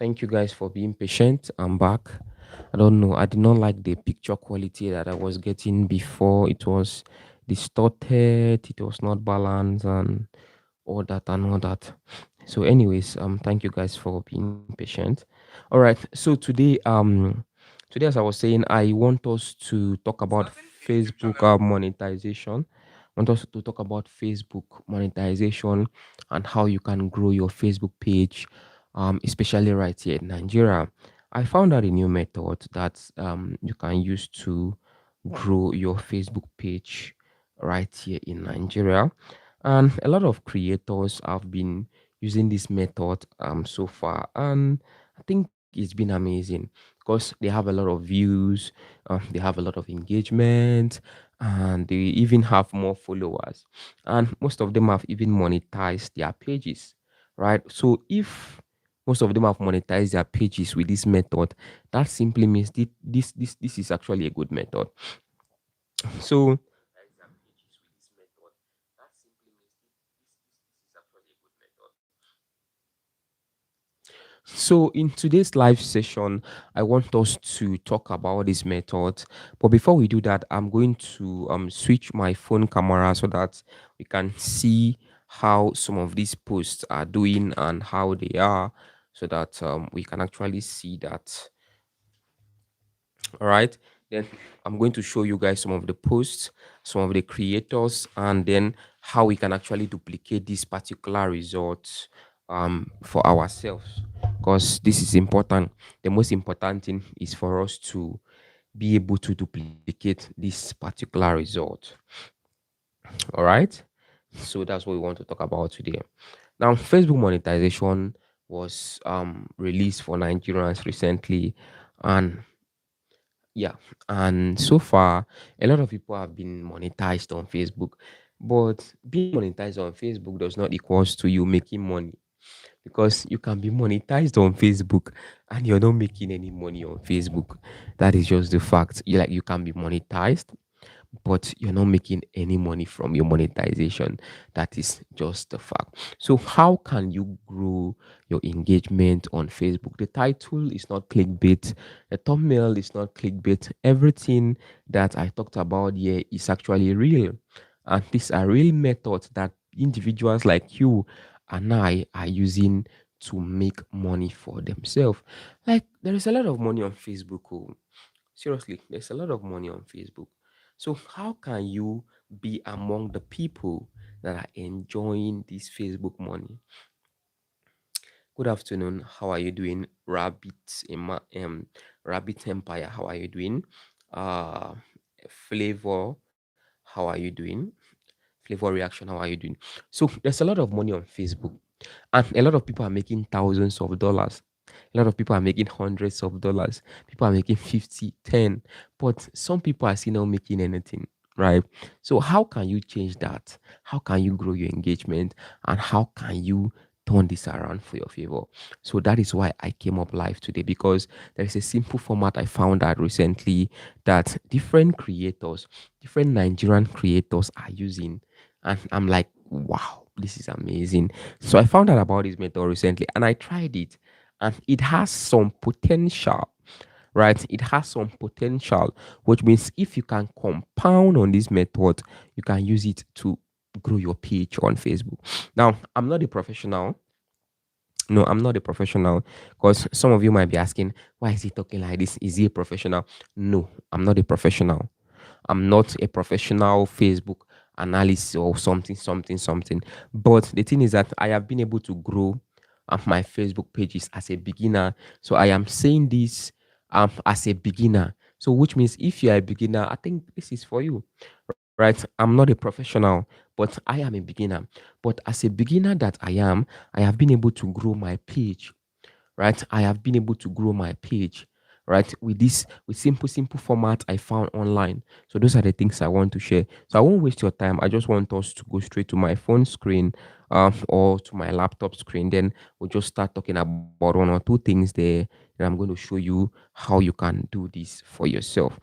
Thank you guys for being patient. I'm back. I don't know. I did not like the picture quality that I was getting before. It was distorted, it was not balanced, and all that and all that. So, anyways, thank you guys for being patient. All right. So today, as I was saying, I want us to talk about Facebook monetization. I want us to talk about Facebook monetization and how you can grow your Facebook page, especially right here in Nigeria. I found out a new method that you can use to grow your Facebook page right here in Nigeria. And a lot of creators have been using this method so far. And I think it's been amazing because they have a lot of views, they have a lot of engagement, and they even have more followers. And most of them have even monetized their pages, right? So if most of them have monetized their pages with this method, that simply means this is actually a good method. So So, in today's live session, I want us to talk about this method. But before we do that, I'm going to switch my phone camera so that we can see how some of these posts are doing and how they are, so that we can actually see that. All right. Then I'm going to show you guys some of the posts, some of the creators, and then how we can actually duplicate this particular result for ourselves. Because this is important. The most important thing is for us to be able to duplicate this particular result. All right. So that's what we want to talk about today. Now, Facebook monetization was released for Nigerians recently, and yeah, and so far, a lot of people have been monetized on Facebook, but being monetized on Facebook does not equals to you making money because you can be monetized on Facebook and you're not making any money on Facebook. That is just the fact. You can be monetized but you're not making any money from your monetization. That is just the fact. So, how can you grow your engagement on Facebook? The title is not clickbait, the thumbnail is not clickbait. Everything that I talked about here is actually real, and these are real methods that individuals like you and I are using to make money for themselves. Like, there is a lot of money on Facebook. Oh. Seriously, there's a lot of money on Facebook. So how can you be among the people that are enjoying this Facebook money? Good afternoon. How are you doing? Rabbit Empire. How are you doing? Uh, Flavor. How are you doing? Flavor Reaction. How are you doing? So there's a lot of money on Facebook, and a lot of people are making thousands of dollars. A lot of people are making hundreds of dollars. People are making 50, 10, but some people are still not making anything, right? So, how can you change that? How can you grow your engagement? And how can you turn this around for your favor? So, that is why I came up live today because there is a simple format I found out recently that different creators, different Nigerian creators are using. And I'm like, wow, this is amazing. So I found out about this method recently and I tried it and it has some potential, right? It has some potential, which means if you can compound on this method, you can use it to grow your page on Facebook. Now, I'm not a professional. No, I'm not a professional because some of you might be asking, why is he talking like this? Is he a professional? No, I'm not a professional. I'm not a professional Facebook analyst or something. But the thing is that I have been able to grow my Facebook pages as a beginner. So I am saying this as a beginner. So which means if you are a beginner, I think this is for you, right? I'm not a professional, but I am a beginner. But as a beginner that I have been able to grow my page, right? I have been able to grow my page, right? With simple format I found online. So those are the things I want to share. So I won't waste your time. I just want us to go straight to my phone screen, or to my laptop screen. Then we'll just start talking about one or two things there. And I'm going to show you how you can do this for yourself.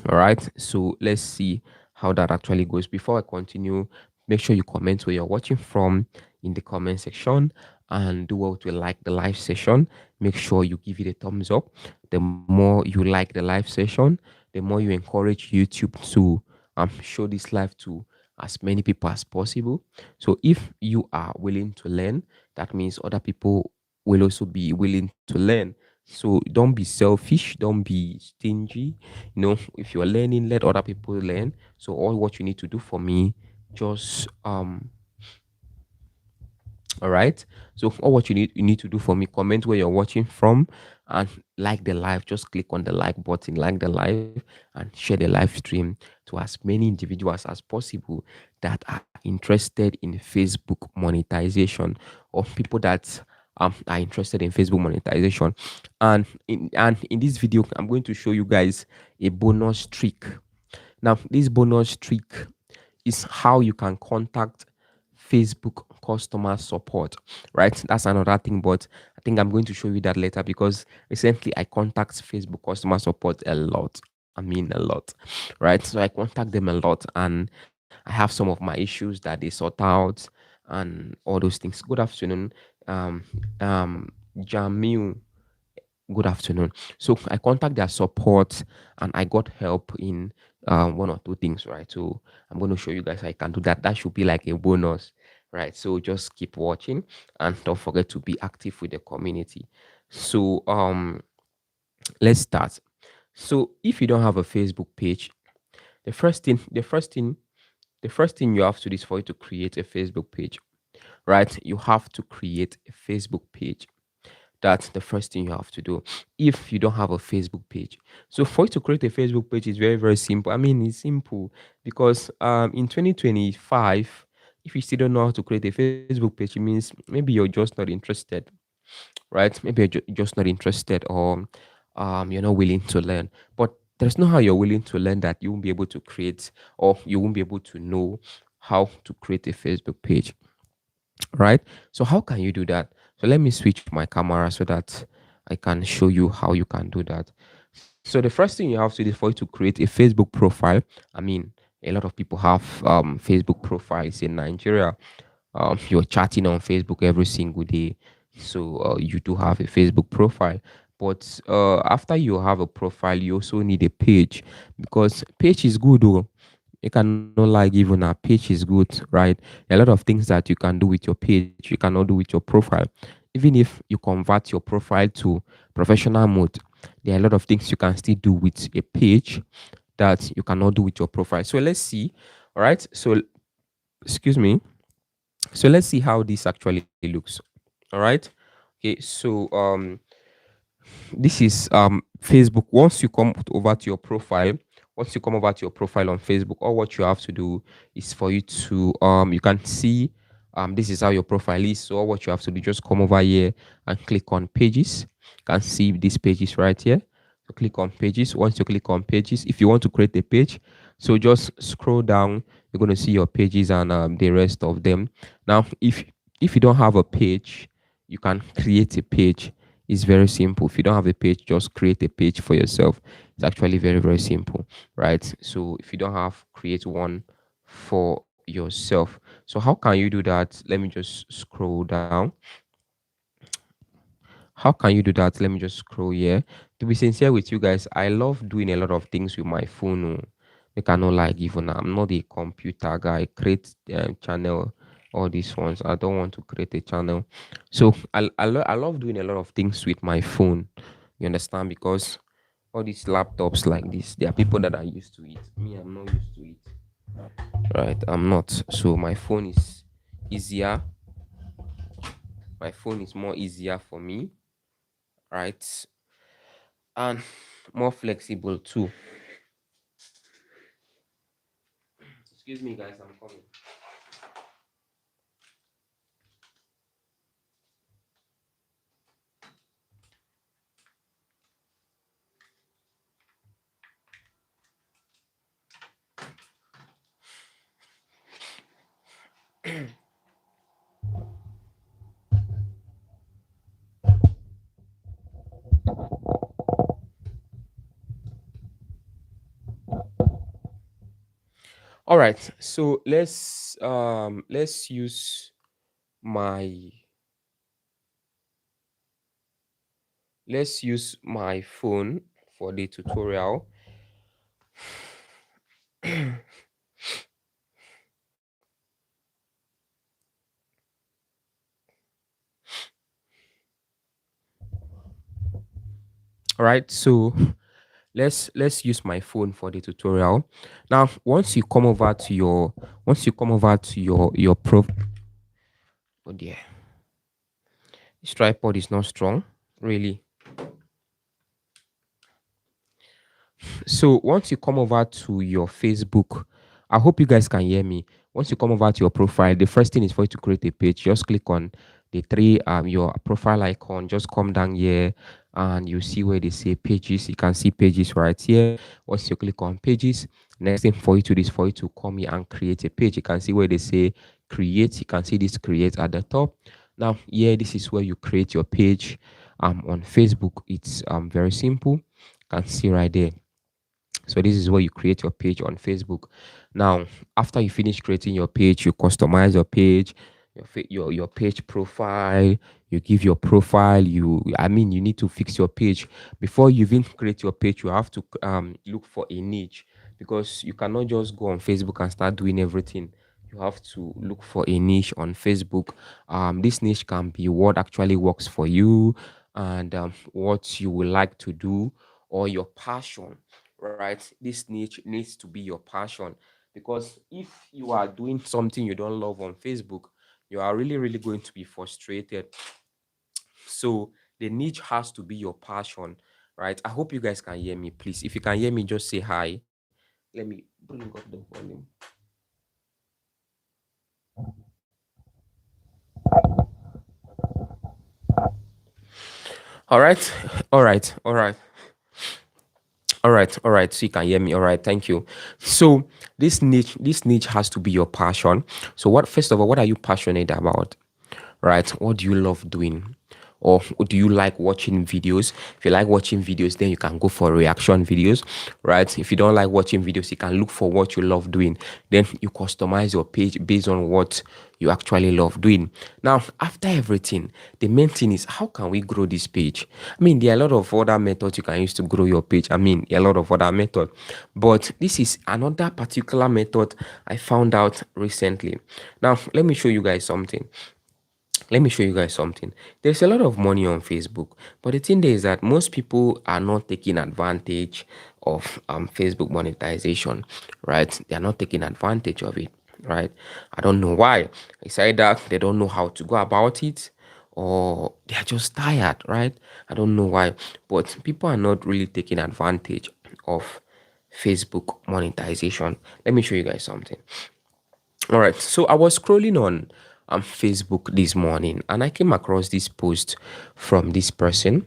All right. So let's see how that actually goes. Before I continue, make sure you comment where you're watching from in the comment section. and do well to like the live session. Make sure you give it a thumbs up. The more you like the live session, the more you encourage YouTube to show this live to as many people as possible. So if you are willing to learn, that means other people will also be willing to learn. So don't be selfish, don't be stingy. If you're learning, let other people learn. So all what you need to do for me, just all right. So all what you need to do for me, comment where you're watching from and like the live. Just click on the like button, like the live, and share the live stream to as many individuals as possible that are interested in Facebook monetization, or people that are interested in Facebook monetization. And in this video, I'm going to show you guys a bonus trick. Now, this bonus trick is how you can contact Facebook customer support, right? That's another thing, but I think I'm going to show you that later because recently I contact Facebook customer support a lot. I mean, a lot, right? So I contact them a lot and I have some of my issues that they sort out and all those things. Good afternoon, um, Jamil. Good afternoon. So I contact their support and I got help in one or two things, right? So I'm going to show you guys how I can do that. That should be like a bonus, right? So just keep watching and don't forget to be active with the community. So let's start. So if you don't have a Facebook page, the first thing, the first thing, the first thing you have to do is for you to create a Facebook page, right? You have to create a Facebook page. That's the first thing you have to do if you don't have a Facebook page. So for you to create a Facebook page is very, very simple. I mean, it's simple because in 2025, if you still don't know how to create a Facebook page, it means maybe you're just not interested, right? Maybe you're just not interested, or you're not willing to learn. But there's no how you're willing to learn that you won't be able to create, or you won't be able to know how to create a Facebook page, right? So how can you do that? So let me switch my camera so that I can show you how you can do that. So the first thing you have to do is for you to create a Facebook profile. I mean, a lot of people have Facebook profiles in Nigeria. You're chatting on Facebook every single day, so you do have a Facebook profile. But after you have a profile, you also need a page, because page is good though. You cannot like, even a page is good, right? A lot of things that you can do with your page you cannot do with your profile. Even if you convert your profile to professional mode, there are a lot of things you can still do with a page that you cannot do with your profile. So let's see. All right, so excuse me. So let's see how this actually looks. All right. Okay, so this is Facebook. Once you come over to your profile, once you come over to your profile on Facebook, all what you have to do is for you to you can see this is how your profile is. So all what you have to do, just come over here and click on pages. You can see these pages right here. So click on pages. Once you click on pages, if you want to create a page, so just scroll down, you're going to see your pages and the rest of them. Now if you don't have a page, you can create a page. It's very simple. If you don't have a page, just create a page for yourself. It's actually very, very simple, right? So if you don't have, create one for yourself. So how can you do that? Let me just scroll down. How can you do that? Let me just scroll here. To be sincere with you guys, I love doing a lot of things with my phone. Oh. I cannot like, even I'm not a computer guy. Create channel, all these ones. I don't want to create a channel. So I love doing a lot of things with my phone. You understand? Because all these laptops like this, there are people that are used to it. Me, I'm not used to it. Right? I'm not. So my phone is easier. My phone is more easier for me, right? And more flexible too. Excuse me, guys, I'm coming. All right, so let's use my let's use my phone for the tutorial. All right, so let's use my phone for the tutorial. Now, once you come over to your pro. Oh dear, this tripod is not strong, really. So once you come over to your Facebook, I hope you guys can hear me. Once you come over to your profile, the first thing is for you to create a page. Just click on the three your profile icon. Just come down here and you see where they say pages. You can see pages right here. Once you click on pages, next thing for you to do is for you to come here and create a page. You can see where they say create. You can see this create at the top. Now here, this is where you create your page on Facebook. It's very simple. You can see right there. So this is where you create your page on Facebook. Now, after you finish creating your page, you customize your page, your page profile. You give your profile. You need to fix your page before you even create your page. You have to look for a niche, because you cannot just go on Facebook and start doing everything. You have to look for a niche on Facebook. This niche can be what actually works for you, and what you would like to do, or your passion, right? This niche needs to be your passion, because if you are doing something you don't love on Facebook, you are really, really going to be frustrated. So the niche has to be your passion, right? I hope you guys can hear me. Please, if you can hear me, just say hi. Let me bring up the volume. All right, all right, all right. All right. So you can hear me. All right, thank you. So this niche has to be your passion. So what first of all, what are you passionate about? Right? What do you love doing? Or do you like watching videos? If you like watching videos, then you can go for reaction videos, right? If you don't like watching videos, you can look for what you love doing. Then you customize your page based on what you actually love doing. Now, after everything, the main thing is, how can we grow this page? I mean, there are a lot of other methods you can use to grow your page. I mean, a lot of other methods, but this is another particular method I found out recently. Now, let me show you guys something. There's a lot of money on Facebook, but the thing there is that most people are not taking advantage of Facebook monetization, right? They are not taking advantage of it, right? I don't know why. It's either they don't know how to go about it, or they are just tired, right? I don't know why, but people are not really taking advantage of Facebook monetization. Let me show you guys something. All right, so I was scrolling on Facebook this morning, and I came across this post from this person.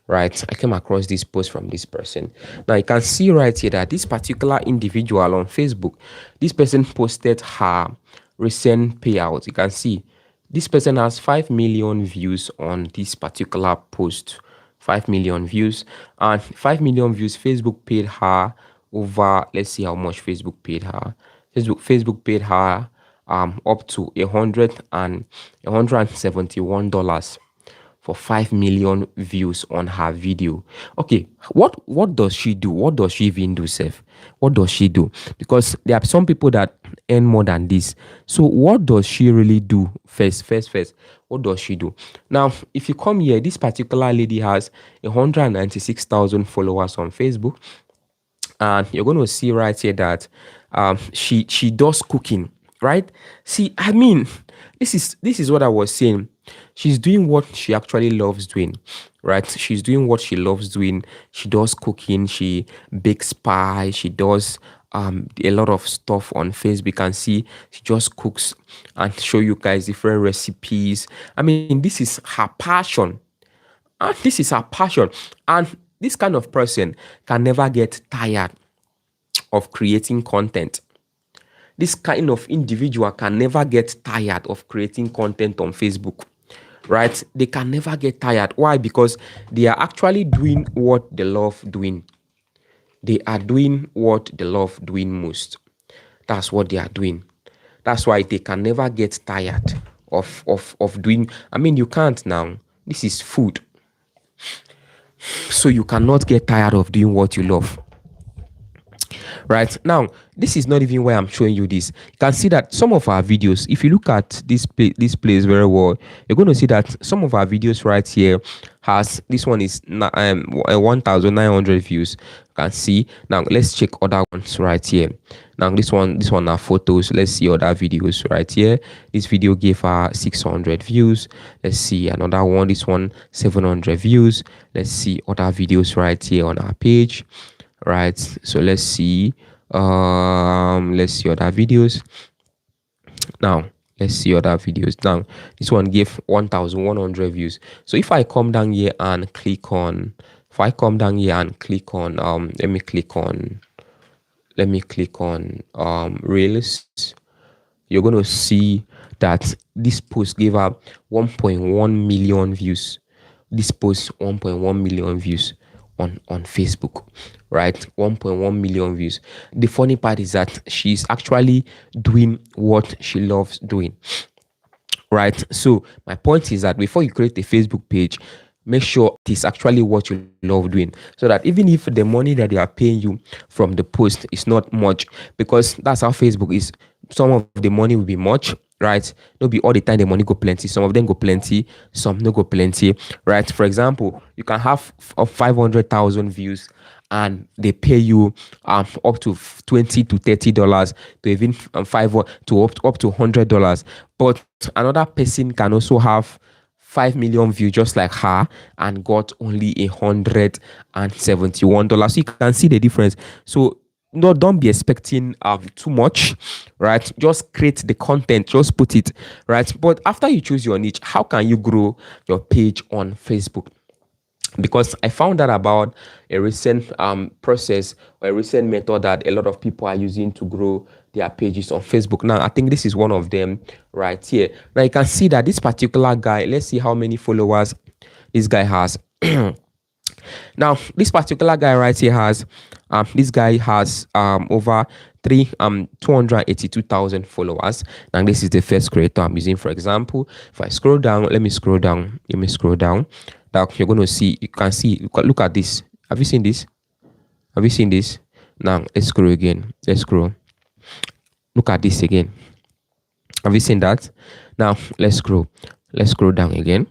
Right, I came across this post from this person. Now you can see right here that this particular individual on Facebook, this person posted her recent payout. You can see this person has 5 million views on this particular post. 5 million views, and 5 million views. Facebook paid her over, let's see how much Facebook paid her. Facebook paid her up to $171 for 5 million views on her video. Okay, what does she do? What does she even do, Seth? What does she do? Because there are some people that earn more than this. So what does she really do? First, what does she do? Now, if you come here, this particular lady has 196,000 followers on Facebook, and you're going to see right here that she does cooking, right? See, I mean, this is what I was saying. She's doing what she actually loves doing, right? She's doing what she loves doing. She does cooking, she bakes pie, she does a lot of stuff on Facebook. And see, she just cooks and show you guys different recipes. I mean, this is her passion, and this is her passion. And this kind of person can never get tired of creating content. This kind of individual can never get tired of creating content on Facebook, right? They can never get tired. Why? Because they are actually doing what they love doing. They are doing what they love doing most. That's what they are doing. That's why they can never get tired of doing. I mean, you can't now. This is food. So you cannot get tired of doing what you love. Right now, this is not even why I'm showing you this. You can see that some of our videos, if you look at this place very well, you're going to see that some of our videos right here has, this one is 1,900 views. You can see. Now let's check other ones right here. Now this one are photos. Let's see other videos right here. This video gave her 600 views. Let's see another one. This one 700 views. Let's see other videos right here on our page. Right, so let's see other videos. Now let's see other videos. Now this one gave 1,100 views. So if I come down here and click on let me click on reels, you're going to see that this post gave up 1.1 million views. This post 1.1 million views on Facebook, right? 1.1 million views. The funny part is that she's actually doing what she loves doing, right? So my point is that before you create a Facebook page, make sure it is actually what you love doing, so that even if the money that they are paying you from the post is not much, because that's how Facebook is. Some of the money will be much, right? Not be all the time the money go plenty. Some of them go plenty, some no go plenty, right? For example, you can have 500,000 views and they pay you up to $20 to $30 to even five to up to $100. But another person can also have 5 million views just like her and got only $171. So you can see the difference. So no, don't be expecting too much, right? Just create the content, just put it, right? But after you choose your niche, how can you grow your page on Facebook? Because I found out about a recent process or a recent method that a lot of people are using to grow their pages on Facebook. Now, I think this is one of them right here. Now, you can see that this particular guy, let's see how many followers this guy has. Now, this particular guy right here has, over 282,000 followers. Now, this is the first creator I'm using. For example, if I scroll down, let me scroll down. Now you're going to see, you can see, look at this. Have you seen this? Now let's scroll again. Look at this again. Have you seen that? Now let's scroll down again.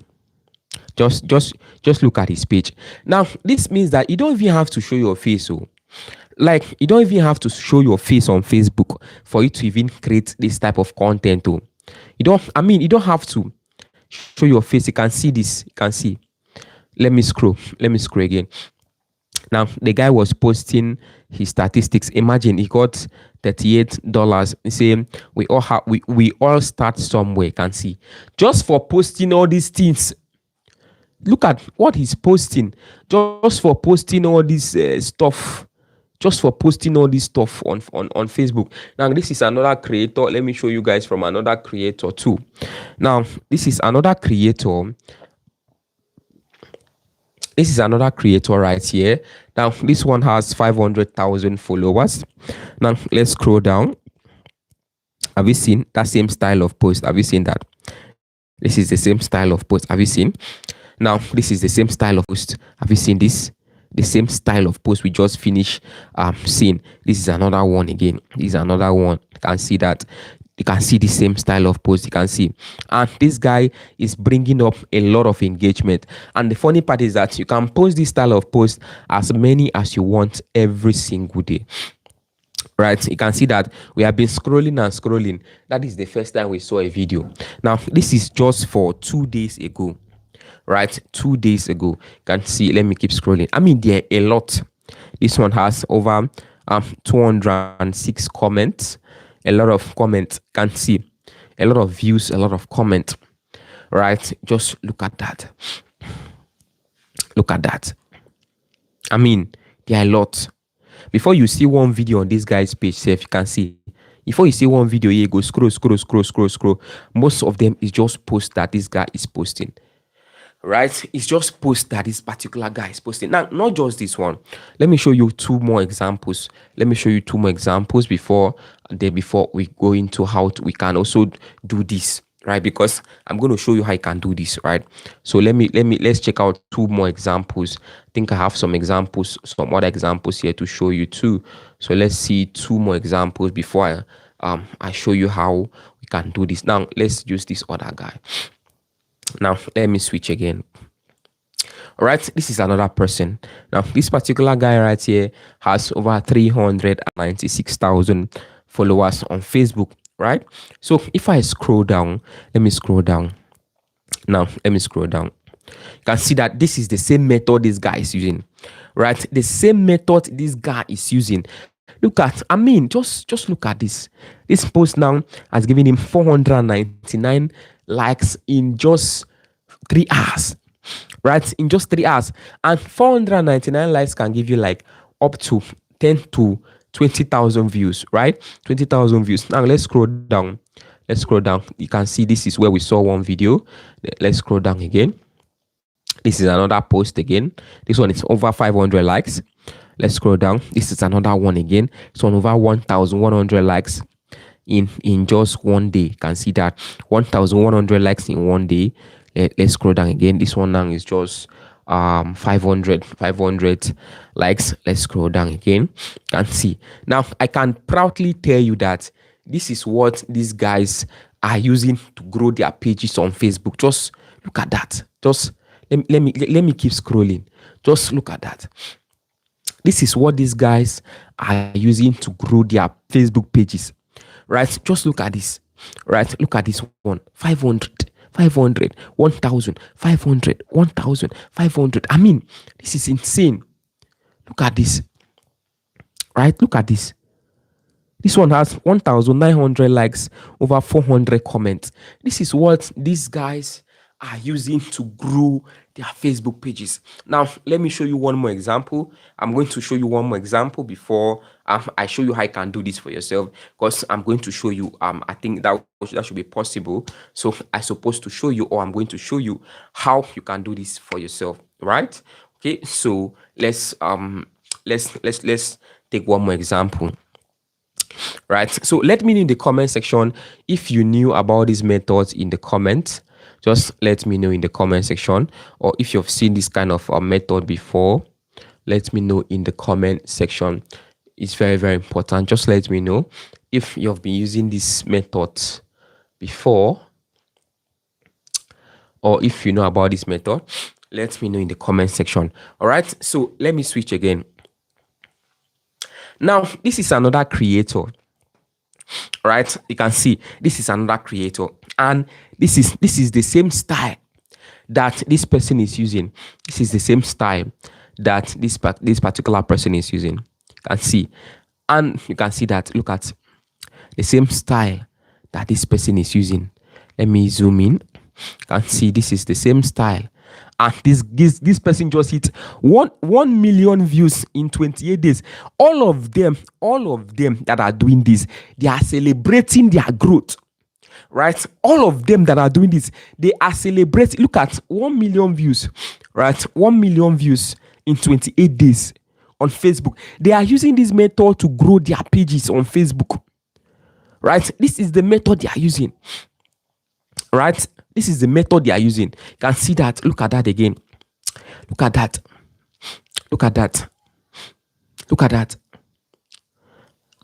Just look at his page. Now this means that you don't even have to show your face. So like, you don't even have to show your face on Facebook for you to even create this type of content. You don't have to show your face. You can see this. You can see. Let me scroll again. Now the guy was posting his statistics. Imagine he got $38. Saying we all start somewhere. You can see, just for posting all these things. Look at what he's posting, just for posting all this stuff. Just for posting all this stuff on Facebook. Now, this is another creator. Let me show you guys from another creator too. Now, this is another creator. This is another creator right here. Now, this one has 500,000 followers. Now, let's scroll down. Have you seen that same style of post? Have you seen that? This is the same style of post. Have you seen? Now, this is the same style of post. Have you seen this? The same style of post we just finished seeing. This is another one again. This is another one. You can see that. You can see the same style of post. You can see. And this guy is bringing up a lot of engagement. And the funny part is that you can post this style of post as many as you want every single day. Right, you can see that we have been scrolling and scrolling. That is the first time we saw a video. Now, this is just for 2 days ago. Right, 2 days ago. You can see, let me keep scrolling. I mean, there are a lot. This one has over 206 comments. A lot of comments. You can see a lot of views, a lot of comments. Right, just look at that. Look at that. I mean, there are a lot. Before you see one video on this guy's page, you can see. Before you see one video, you go scroll. Most of them is just posts that this guy is posting. Right? It's just posts that this particular guy is posting. Now, not just this one. Let me show you two more examples. Before we go into how we can also do this. right? Because I'm going to show you how you can do this, right? So let's check out two more examples. I think I have some examples, some other examples here to show you too. So let's see two more examples before I show you how we can do this. Now let's use this other guy. Now let me switch again. All right, this is another person. Now this particular guy right here has over 396,000 followers on Facebook, right? So if I scroll down, let me scroll down. Now let me scroll down. You can see that this is the same method this guy is using, right? The same method this guy is using. Look at, I mean, just look at this. This post now has given him 499 likes in just 3 hours, right? In just 3 hours. And 499 likes can give you like up to 10 to 20,000 views, right? 20,000 views. Now let's scroll down. Let's scroll down. You can see this is where we saw one video. Let's scroll down again. This is another post again. This one is over 500 likes. Let's scroll down. This is another one again. It's on over 1,100 likes in just one day. You can see that 1,100 likes in one day. Let's scroll down again. This one now is just 500 likes. Let's scroll down again. You can see. Now I can proudly tell you that this is what these guys are using to grow their pages on Facebook. Just look at that. Just let me keep scrolling. Just look at that. This is what these guys are using to grow their Facebook pages, right? Just look at this, right? Look at this one. 500, 1,000, 500, 1,000, 500. I mean, this is insane. Look at this, right? Look at this. This one has 1,900 likes, over 400 comments. This is what these guys are using to grow their Facebook pages. Now, let me show you one more example. I'm going to show you one more example before I show you how you can do this for yourself, because I'm going to show you, I think that should be possible. So I'm supposed to show you, or I'm going to show you how you can do this for yourself, right? Okay, so let's take one more example. Right, so let me know in the comment section if you knew about these methods in the comments. Just let me know in the comment section, or if you've seen this kind of method before, let me know in the comment section. It's very, very important. Just let me know if you've been using this method before, or if you know about this method. Let me know in the comment section. All right, so let me switch again. Now this is another creator, right? You can see this is another creator, and this is the same style that this person is using. This is the same style that this particular person is using. You can see, and you can see that, look at the same style that this person is using. Let me zoom in. You can see this is the same style, and this person just hit 1 million views in 28 days. All of them that are doing this, they are celebrating their growth, right? All of them that are doing this, they are celebrating. Look at 1 million views, right? 1 million views in 28 days on Facebook. They are using this method to grow their pages on Facebook, right? This is the method they are using, right? This is the method they are using. You can see that. Look at that again. Look at that. Look at that. Look at that.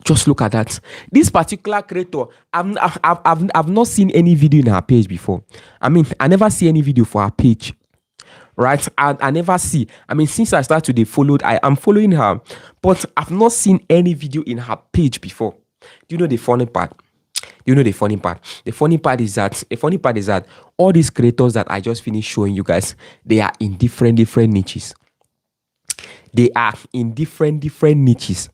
Just look at that. This particular creator, I've not seen any video in her page before. I mean, I never see any video for her page, right? I never see. I mean, since I started to follow, I am following her, but I've not seen any video in her page before. Do you know the funny part? The funny part is that all these creators that I just finished showing you guys, they are in different niches. They are in different niches.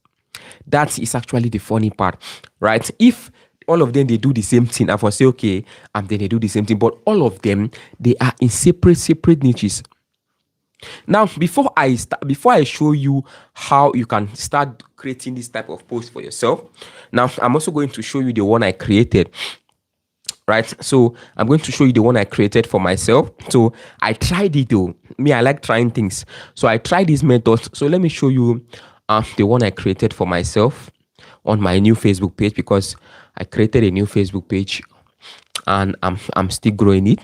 That is actually the funny part, right? If all of them, they do the same thing, I will say, okay, and then they do the same thing, but all of them, they are in separate niches. Now, before I show you how you can start creating this type of post for yourself, now I'm also going to show you the one I created, right? So I'm going to show you the one I created for myself. So I tried it though. Me, I like trying things. So I tried this method. So let me show you the one I created for myself on my new Facebook page, because I created a new Facebook page and I'm still growing it.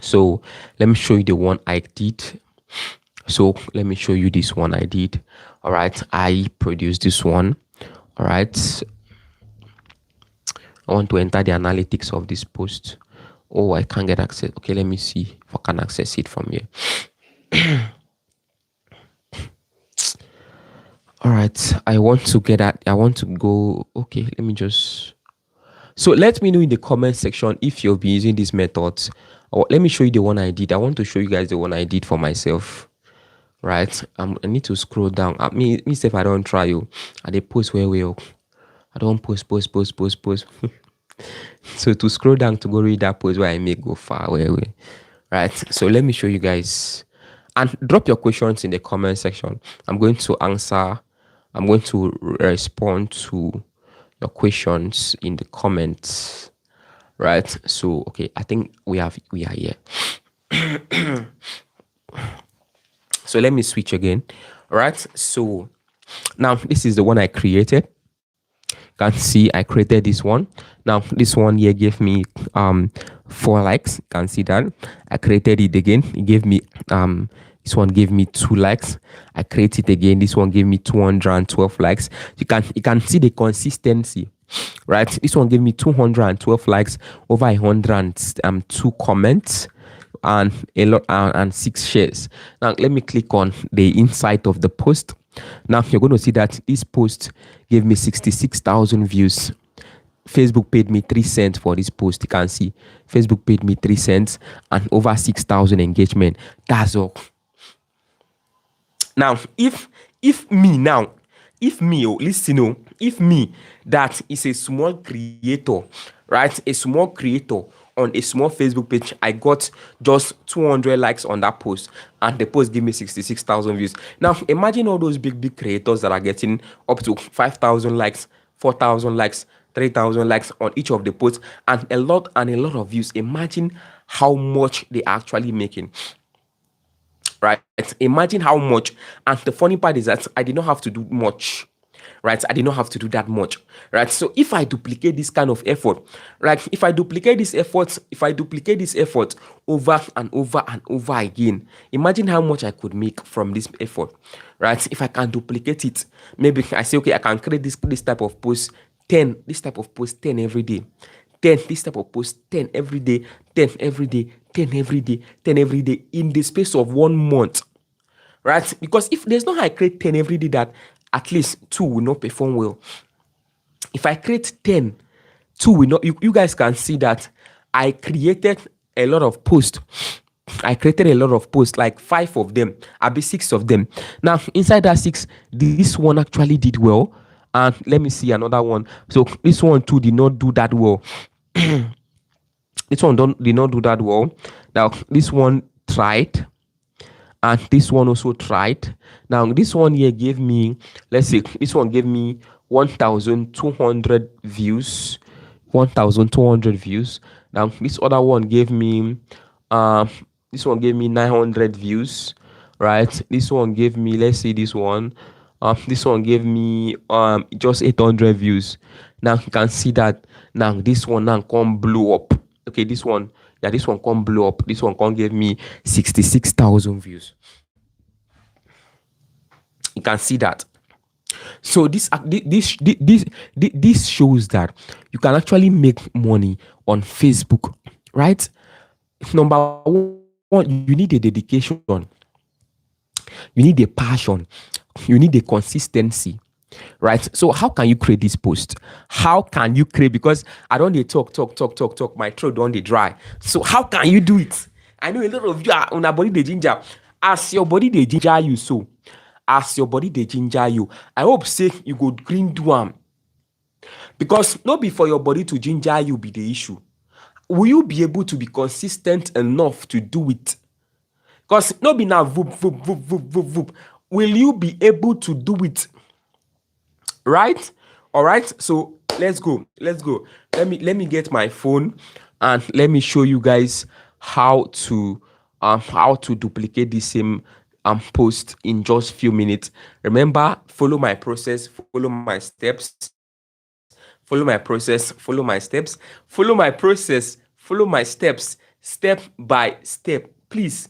So let me show you the one I did. So let me show you this one I did. All right, I produced this one. All right, I want to enter the analytics of this post. Oh, I can't get access. Okay, let me see if I can access it from here. All right, I want to get at. I want to go. Okay, let me just. So let me know in the comment section if you've been using these methods. Or let me show you the one I did. I want to show you guys the one I did for myself. Right, I need to scroll down. Me if I don't try you, I dey post where we. I don't post. So to scroll down to go read that post where I make go far away. Right. So let me show you guys. And drop your questions in the comment section. I'm going to answer. I'm going to respond to your questions in the comments. Right. So okay, I think we are here. So let me switch again. All right. So now this is the one I created. Can see I created this one. Now this one here gave me 4 likes. Can see that I created it again. It gave me this one gave me 2 likes. I created it again. This one gave me 212 likes. You can see the consistency, right? This one gave me 212 likes, over 102 comments, and a lot and 6 shares. Now let me click on the inside of the post. Now you're going to see that this post gave me 66,000 views. Facebook paid me 3 cents for this post. You can see Facebook paid me 3 cents and over 6,000 engagement. That's all. Now, if me, listen, if me, that is a small creator, right? A small creator on a small Facebook page, I got just 200 likes on that post, and the post gave me 66,000 views. Now, imagine all those big creators that are getting up to 5,000 likes, 4,000 likes, 3,000 likes on each of the posts, and a lot of views. Imagine how much they are actually making. Right? Imagine how much. And the funny part is that I did not have to do much. Right? I did not have to do that much. Right? So if I duplicate this kind of effort, right? If I duplicate this effort over and over again, imagine how much I could make from this effort. Right? If I can duplicate it, maybe I say, okay, I can create this type of post 10, this type of post 10 every day. 10, this type of post 10 every day, 10 every day, 10 every day, 10 every day in the space of 1 month. Right? Because if there's no how I create 10 every day, that at least 2 will not perform well. If I create 10, 2 will not. You guys can see that I created a lot of posts. Like 5 of them, I'll be 6 of them. Now, inside that 6, this one actually did well. And let me see another one. So this one too did not do that well. This one did not do that well. Now, this one tried. And this one also tried. Now, this one here gave me, let's say, this one gave me 1,200 views. 1,200 views. Now, this other one gave me, 900 views, right? This one gave me, let's see this one. This one gave me just 800 views. Now, you can see that now this one now come blow up. Okay, this one can't blow up. This one can't give me 66,000 views. You can see that. So this shows that you can actually make money on Facebook, right? Number one, you need a dedication, you need a passion, you need a consistency. Right? So how can you create this post? How can you create? Because I don't dey talk. My throat don't dey dry. So how can you do it? I know a lot of you are on a body dey ginger. As your body dey ginger you, so as your body dey ginger you, I hope say you go green do am. Because not be for your body to ginger you be the issue. Will you be able to be consistent enough to do it? Because not be now voop. Will you be able to do it? Right? All right. So let's go. Let me get my phone and let me show you guys how to duplicate the same post in just few minutes. Remember, follow my process, follow my steps, follow my follow my process, follow my steps, follow my process, follow my steps, step by step. Please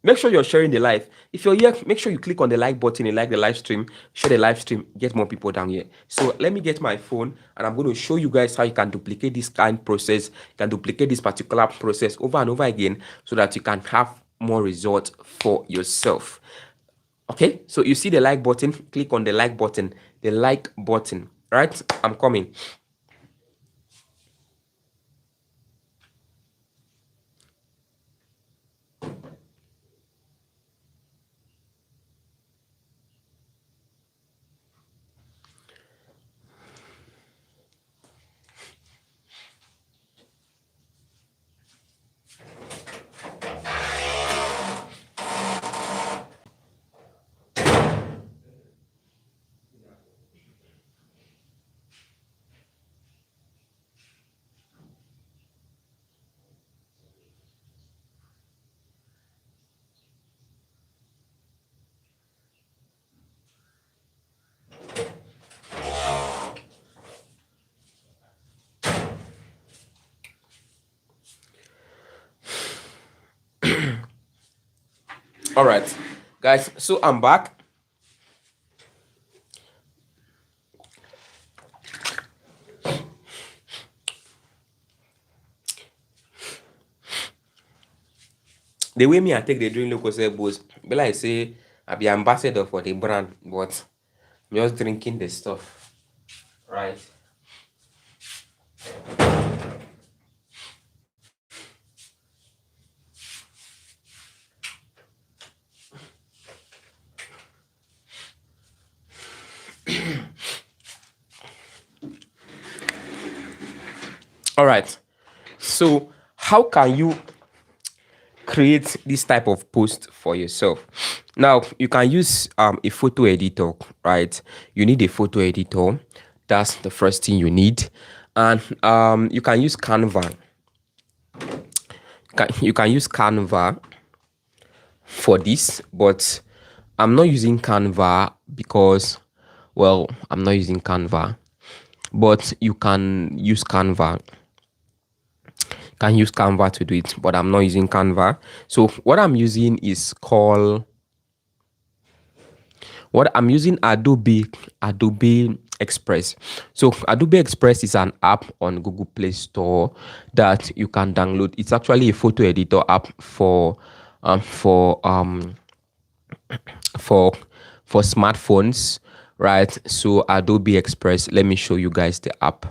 make sure you're sharing the live. If you're here, make sure you click on the like button and like the live stream, share the live stream, get more people down here. So let me get my phone and I'm going to show you guys how you can duplicate this kind process. You can duplicate this particular process over and over again so that you can have more results for yourself. Okay, so you see the like button, click on the like button, right? I'm coming. All right, guys, so I'm back. The way me I take the drink local boost, be like say I be ambassador for the brand, but I'm just drinking the stuff, right? All right. So how can you create this type of post for yourself? Now you can use a photo editor, right? You need a photo editor. That's the first thing you need, and you can use Canva. You can use Canva for this, but I'm not using Canva because, well, I'm not using Canva, but you can use Canva. Can use Canva to do it, but I'm not using Canva. So what I'm using is called Adobe Express. So Adobe Express is an app on Google Play Store that you can download. It's actually a photo editor app for smartphones, right? So Adobe Express, let me show you guys the app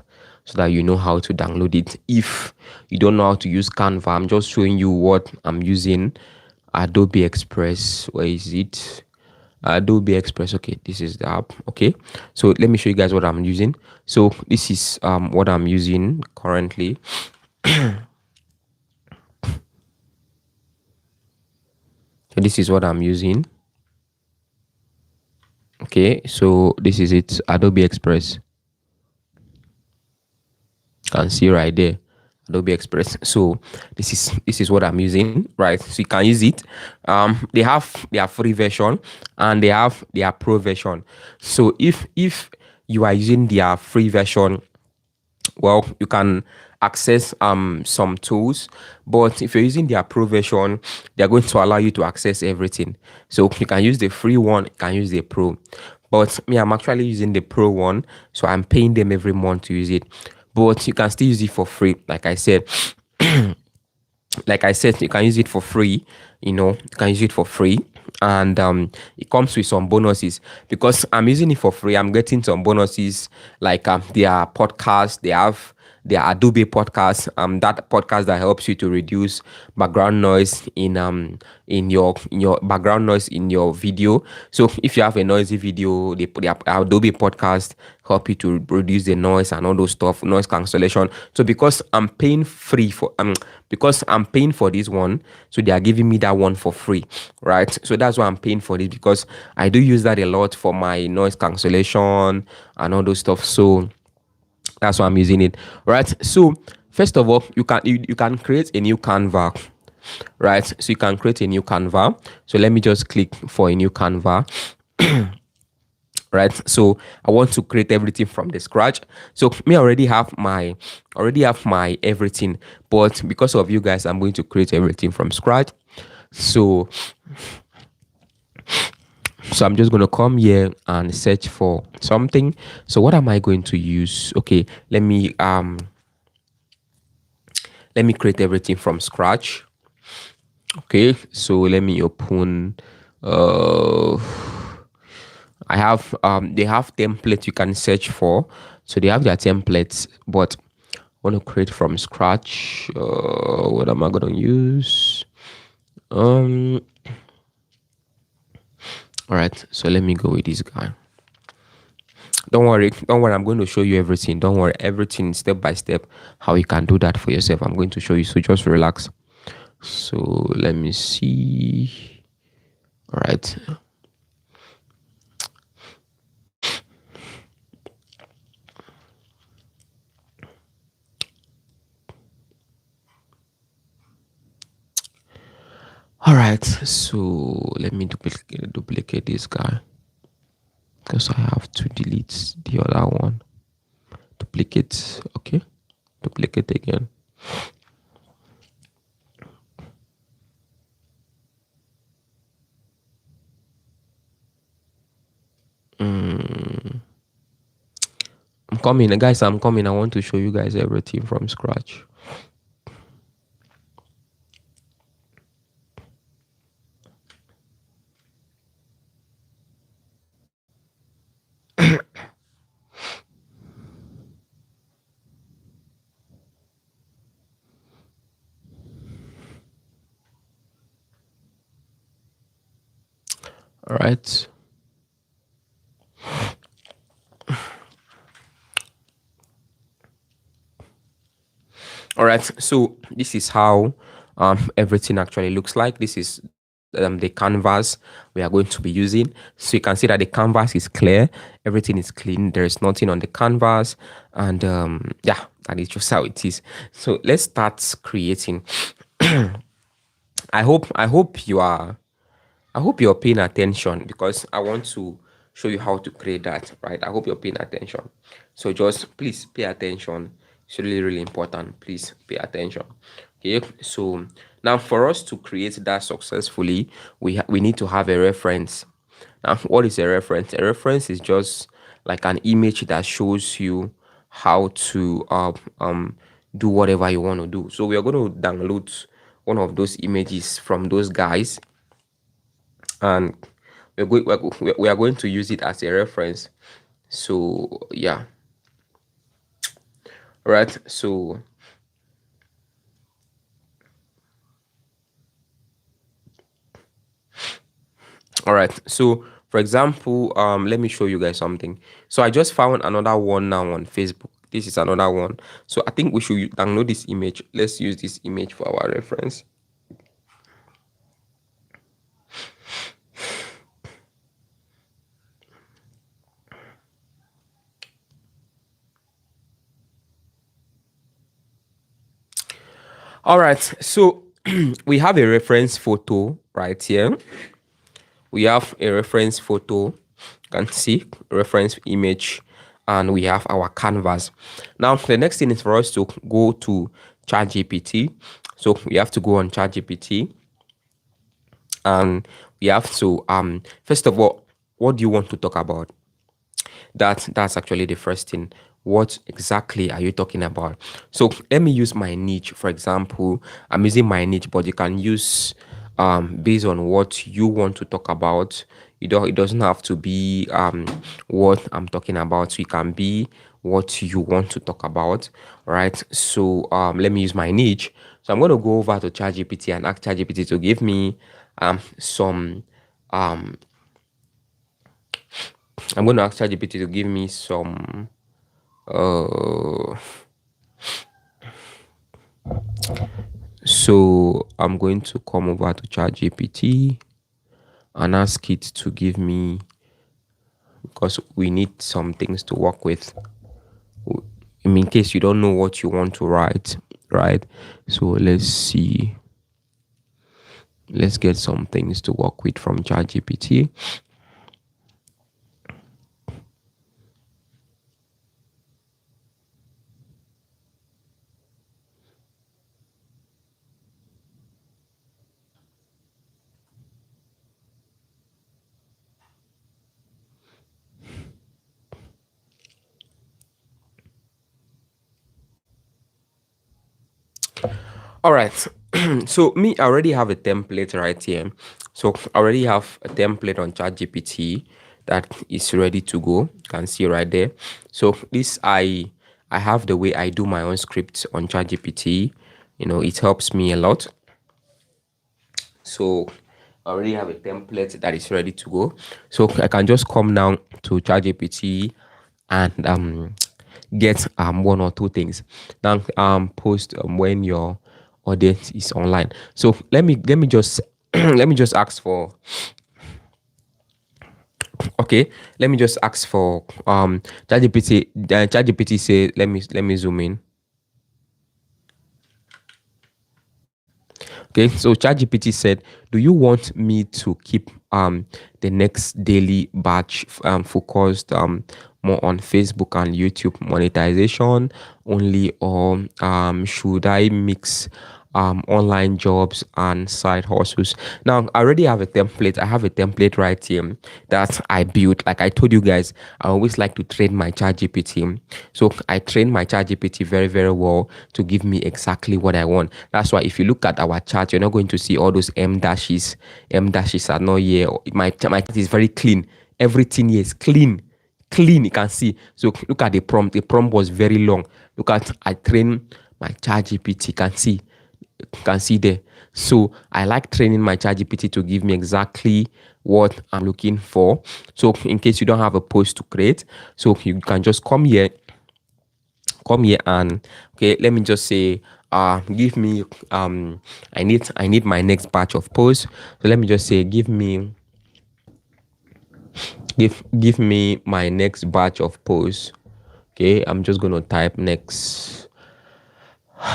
so that you know how to download it. If you don't know how to use Canva, I'm just showing you what I'm using. Adobe Express, where is it? Adobe Express. Okay, this is the app. Okay, so let me show you guys what I'm using. So this is what I'm using currently. So this is what I'm using. Okay, so this is it, Adobe Express. You can see right there, Adobe Express. So this is what I'm using, right? So you can use it. They have their free version and they have their pro version. So if you are using their free version, well, you can access some tools, but if you're using their pro version, they're going to allow you to access everything. So you can use the free one, you can use the pro, but me, I'm actually using the pro one, so I'm paying them every month to use it, but you can still use it for free. Like I said, you can use it for free. You can use it for free, and it comes with some bonuses. Because I'm using it for free, I'm getting some bonuses, like their podcast. They have their Adobe podcast, that podcast that helps you to reduce background noise in your background noise in your video. So if you have a noisy video, the Adobe podcast help you to reduce the noise and all those stuff, noise cancellation. So because I'm paying for this one, so they are giving me that one for free, right? So that's why I'm paying for this, because I do use that a lot for my noise cancellation and all those stuff. So that's why I'm using it, right? So first of all, you can create a new Canva, right? So you can create a new Canva. So let me just click for a new Canva. right? So I want to create everything from the scratch. So me already have my everything, but because of you guys, I'm going to create everything from scratch. So so I'm just going to come here and search for something. So what am I going to use? Okay, let me create everything from scratch. Okay, so let me open. uh I have they have templates you can search for. So they have their templates, but I want to create from scratch. What am I gonna use? Um all right, so let me go with this guy. Don't worry, I'm going to show you everything. Don't worry, everything step by step, how you can do that for yourself. I'm going to show you, so just relax. So let me see. All right. All right, so let me duplicate this guy because I have to delete the other one. Duplicate, okay. Duplicate again. I'm coming, guys. I'm coming. I want to show you guys everything from scratch. All right. All right, so this is how everything actually looks like. This is the canvas we are going to be using. So you can see that the canvas is clear, everything is clean, there is nothing on the canvas, and yeah, that is just how it is. So let's start creating. I hope you're paying attention because I want to show you how to create that, right? I hope you're paying attention. So just please pay attention. It's really, really important. Please pay attention. Okay. So now for us to create that successfully, we need to have a reference. Now, what is a reference? A reference is just like an image that shows you how to do whatever you want to do. So we are going to download one of those images from those guys, and we are going to use it as a reference. So yeah, right. So all right, so for example, let me show you guys something. So I just found another one now on Facebook. This is another one, so I think we should download this image. Let's use this image for our reference. All right, so we have a reference photo right here. We have a reference photo, you can see reference image, and we have our canvas. Now the next thing is for us to go to ChatGPT. So we have to go on ChatGPT, and we have to first of all, what do you want to talk about? That's actually the first thing. What exactly are you talking about? So let me use my niche. For example, I'm using my niche, but you can use based on what you want to talk about. It doesn't have to be what I'm talking about. So it can be what you want to talk about, right? So let me use my niche. So I'm going to go over to ChatGPT and ask ChatGPT to give me some um I'm going to ask ChatGPT to give me some uh so I'm going to come over to ChatGPT and ask it to give me, because we need some things to work with. In case you don't know what you want to write, right? So let's see. Let's get some things to work with from ChatGPT. All right. So me, I already have a template right here. So I already have a template on ChatGPT that is ready to go. You can see right there. So this I have the way I do my own scripts on ChatGPT. It helps me a lot. So I already have a template that is ready to go. So I can just come now to ChatGPT and get one or two things. Now post when your audience is online. So let me just let me just ask for okay. Let me just ask for ChatGPT. ChatGPT say let me zoom in. Okay, so ChatGPT said, "Do you want me to keep the next daily batch focused more on Facebook and YouTube monetization only, or should I mix online jobs and side hustles?" Now, I already have a template. I have a template right here that I built. Like I told you guys, I always like to train my ChatGPT. So I train my ChatGPT very, very well to give me exactly what I want. That's why if you look at our chart, you're not going to see all those M dashes. M dashes are not here. My chart is very clean. Everything here is clean. Clean, you can see. So look at the prompt. The prompt was very long. Look at I train my ChatGPT. You can see there. So I like training my ChatGPT to give me exactly what I'm looking for. So in case you don't have a post to create, so you can just come here and okay, let me just say give me I need my next batch of posts. So let me just say give me my next batch of posts. Okay, I'm just gonna type next.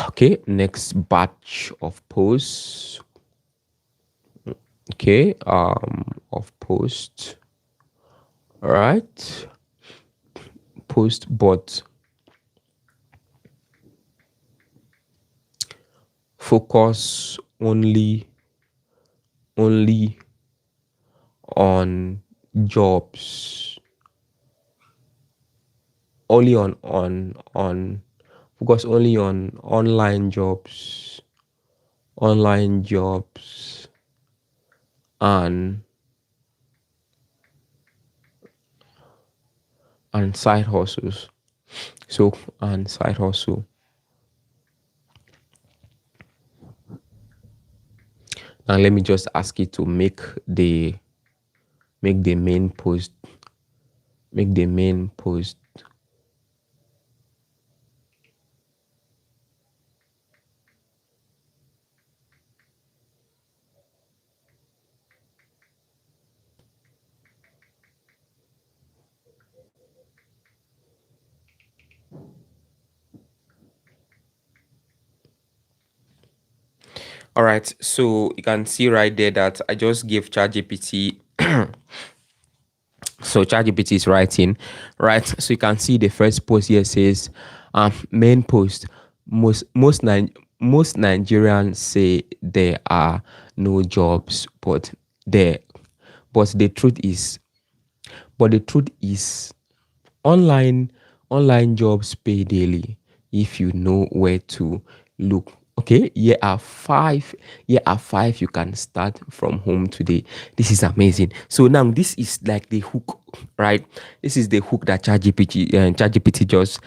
Okay, next batch of posts. Okay, of posts. All right, post, but focus only on jobs, only on focus only on online jobs and side hustles. So and side hustle. Now let me just ask you to make the main post. Make the main post. All right. So you can see right there that I just gave ChatGPT. So ChatGPT is writing, right? So you can see the first post here says, main post. Most Nigerians say there are no jobs, there, but the truth is, online jobs pay daily if you know where to look. Okay, here are five you can start from home today. This is amazing. So now this is like the hook, right? This is the hook that ChatGPT just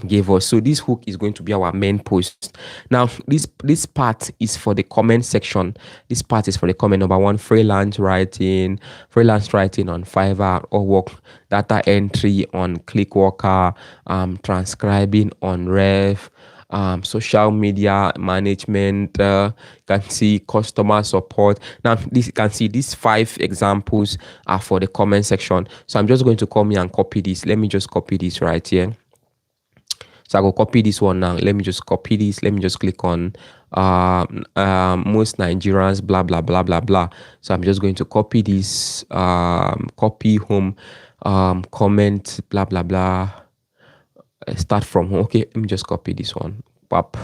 gave us. So this hook is going to be our main post. Now this part is for the comment section. This part is for the comment. Number one, freelance writing on Fiverr or work, data entry on Clickworker, transcribing on Rev, social media management. You can see customer support. Now, you can see these five examples are for the comment section. So I'm just going to come here and copy this. Let me just copy this right here. So I will copy this one now. Let me just copy this. Let me just click on most Nigerians, blah, blah, blah, blah, blah. So I'm just going to copy this, copy home, comment, blah, blah, blah. Start from home. Okay, let me just copy this one. Pop.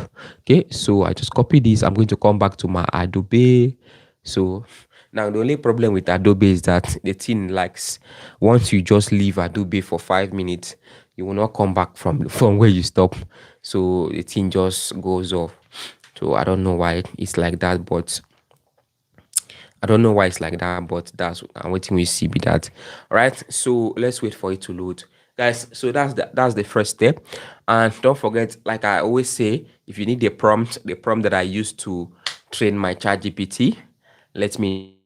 Okay, so I just copy this. I'm going to come back to my Adobe. So now the only problem with Adobe is that the thing likes once you just leave Adobe for 5 minutes, you will not come back from where you stop. So the thing just goes off. So I don't know why it's like that, but I don't know why it's like that, but that's I'm waiting we see be that. All right. So let's wait for it to load. Guys, so that's the first step. And don't forget, like I always say, if you need the prompt that I used to train my chat GPT, let me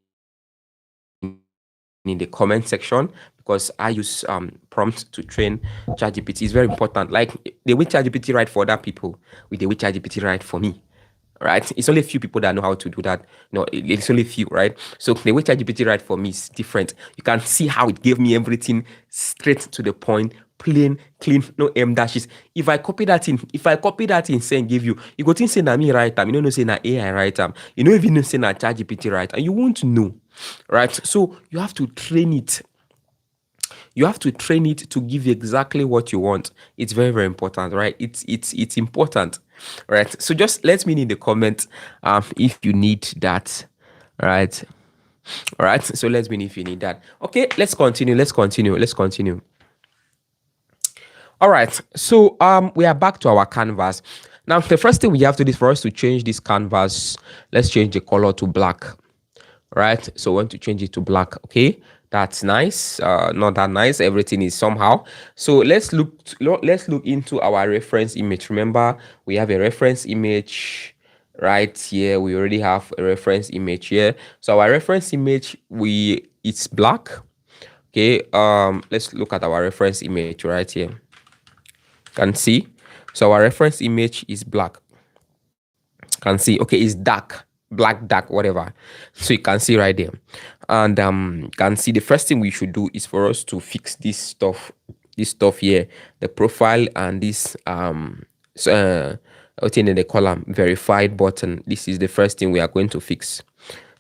in the comment section because I use prompt to train ChatGPT. It's very important. Like the way ChatGPT write for other people with the way ChatGPT write for me. Right? It's only a few people that know how to do that. No, it's only few, right? So the way ChatGPT write for me is different. You can see how it gave me everything straight to the point, plain, clean, no M dashes. If I copy that in saying give you, you go think say na me write am. You don't know say na AI write am. You don't even know say na ChatGPT write, and you won't know, right? So you have to train it. You have to train it to give you exactly what you want. It's very, very important, right? It's important, right? So just let me know in the comment if you need that, right? All right. So let me know if you need that. Okay, let's continue. Let's continue. All right. So we are back to our canvas. Now the first thing we have to do is for us to change this canvas. Let's change the color to black. Right, so we want to change it to black. Okay, that's nice. Not that nice, everything is somehow. So let's look into our reference image. Remember, we have a reference image right here. We already have a reference image here. So our reference image, it's black. Okay, let's look at our reference image right here. Can see, so our reference image is black. Can see, okay, it's dark, black, dark, whatever. So you can see right there. And can see the first thing we should do is for us to fix this stuff here, the profile and this what's in the column verified button. This is the first thing we are going to fix.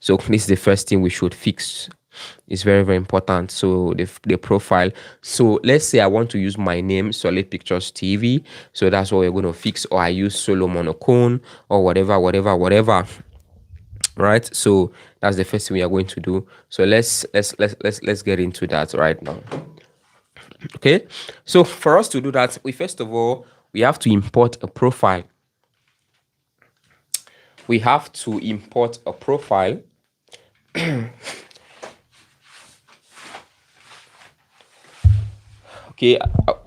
So this is the first thing we should fix. It's very, very important. So the profile. So let's say I want to use my name, Solid Pictures TV. So that's what we're going to fix. Or I use Solo Monocone or whatever. Right. So that's the first thing we are going to do. So let's get into that right now. Okay. So for us to do that, we first of all we have to import a profile. We have to import a profile. Okay,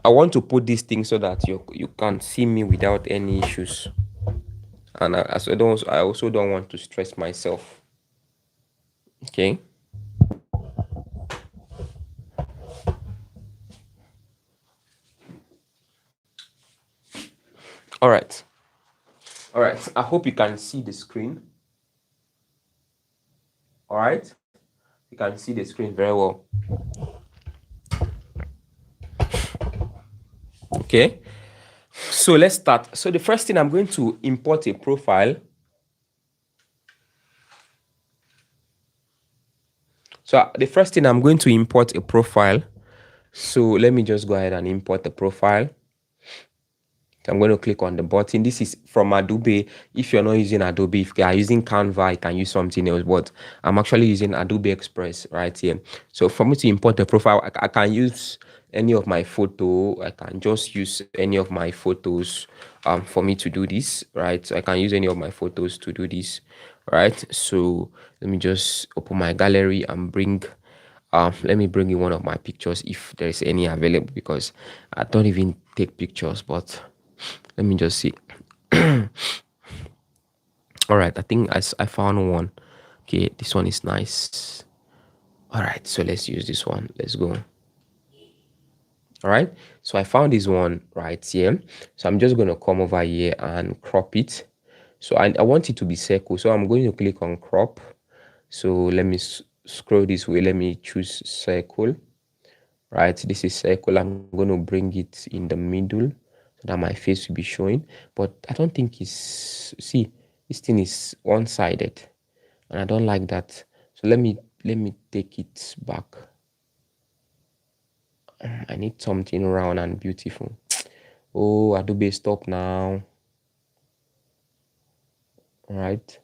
I want to put this thing so that you can see me without any issues, and I also don't want to stress myself. Okay. All right. All right. I hope you can see the screen. All right. You can see the screen very well. Okay. So let's start. So the first thing, I'm going to import a profile. So the first thing, I'm going to import a profile. So let me just go ahead and import the profile. So I'm going to click on the button. This is from Adobe. If you're not using Adobe, if you are using Canva, you can use something else. But I'm actually using Adobe Express right here. So for me to import the profile, I can use any of my photo. I can just use any of my photos for me to do this, right? So I can use any of my photos to do this, right? So let me just open my gallery and let me bring in one of my pictures if there is any available, because I don't even take pictures, but let me just see. All right, I think I found one. Okay, this one is nice. All right, so let's use this one. Let's go. All right, so I found this one right here. So I'm just going to come over here and crop it. So I want it to be circle. So I'm going to click on crop. So let me scroll this way. Let me choose circle. Right, this is circle. I'm going to bring it in the middle so that my face will be showing, but I don't think see, this thing is one-sided and I don't like that. So let me take it back. I need something round and beautiful. Oh, Adobe, stop now. All right,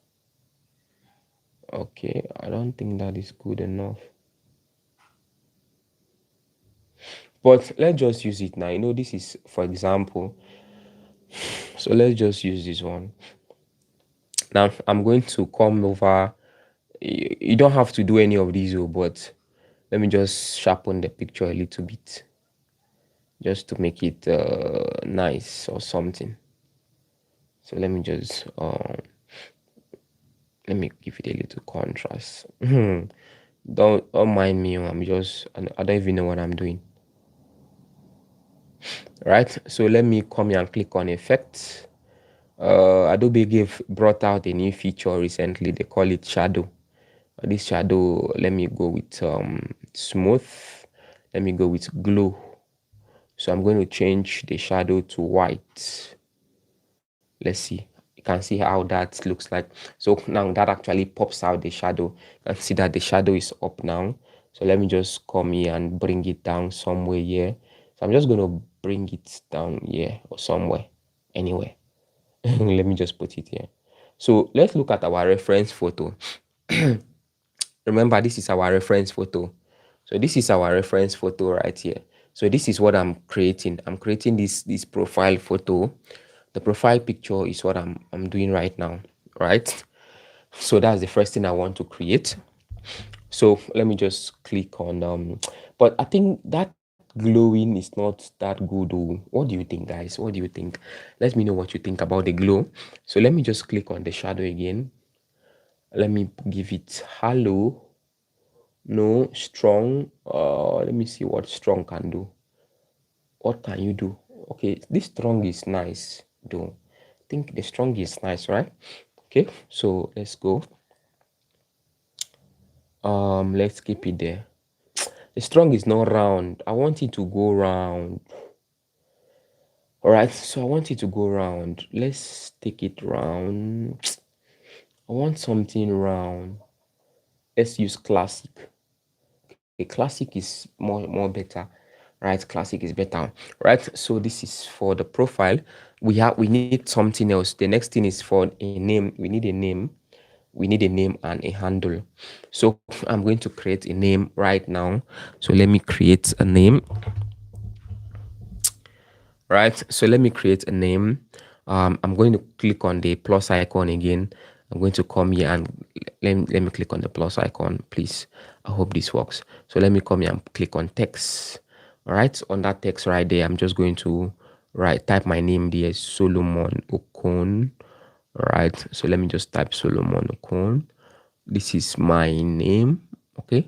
okay, I don't think that is good enough, but let's just use it now. This is for example. So let's just use this one. Now I'm going to come over. You don't have to do any of these, but let me just sharpen the picture a little bit just to make it nice or something. So let me give it a little contrast. Don't mind me. I don't even know what I'm doing. Right. So let me come here and click on effects. Adobe gave brought out a new feature recently. They call it shadow. This shadow, let me go with smooth. Let me go with glow. So I'm going to change the shadow to white. Let's see. You can see how that looks like. So now that actually pops out the shadow. You can see that the shadow is up now. So let me just come here and bring it down somewhere here. So I'm just going to bring it down here or somewhere, anywhere. Let me just put it here. So let's look at our reference photo. Remember, this is our reference photo. So this is our reference photo right here. So this is what I'm creating. I'm creating this profile photo. The profile picture is what I'm doing right now, right? So that's the first thing I want to create. So let me just click on but I think that glowing is not that good. Oh, what do you think, guys? What do you think? Let me know what you think about the glow. So let me just click on the shadow again. Let me give it halo. No, strong. Let me see what strong can do. What can you do? Okay, this strong is nice though. I think the strong is nice, right? Okay, so let's go. Let's keep it there. The strong is not round. I want it to go round. All right, so I want it to go round. Let's take it round. I want something round. Let's use classic. Okay, classic is more better, right? Classic is better, right? So this is for the profile. We need something else. The next thing is for a name. We need a name. We need a name and a handle. So I'm going to create a name right now. So let me create a name. Right, so let me create a name. I'm going to click on the plus icon again. I'm going to come here and let me click on the plus icon, please. I hope this works. So let me come here and click on text. All right, on that text right there, I'm just going to type my name there, Solomon Okon. All right, so let me just type Solomon Okon. This is my name. Okay.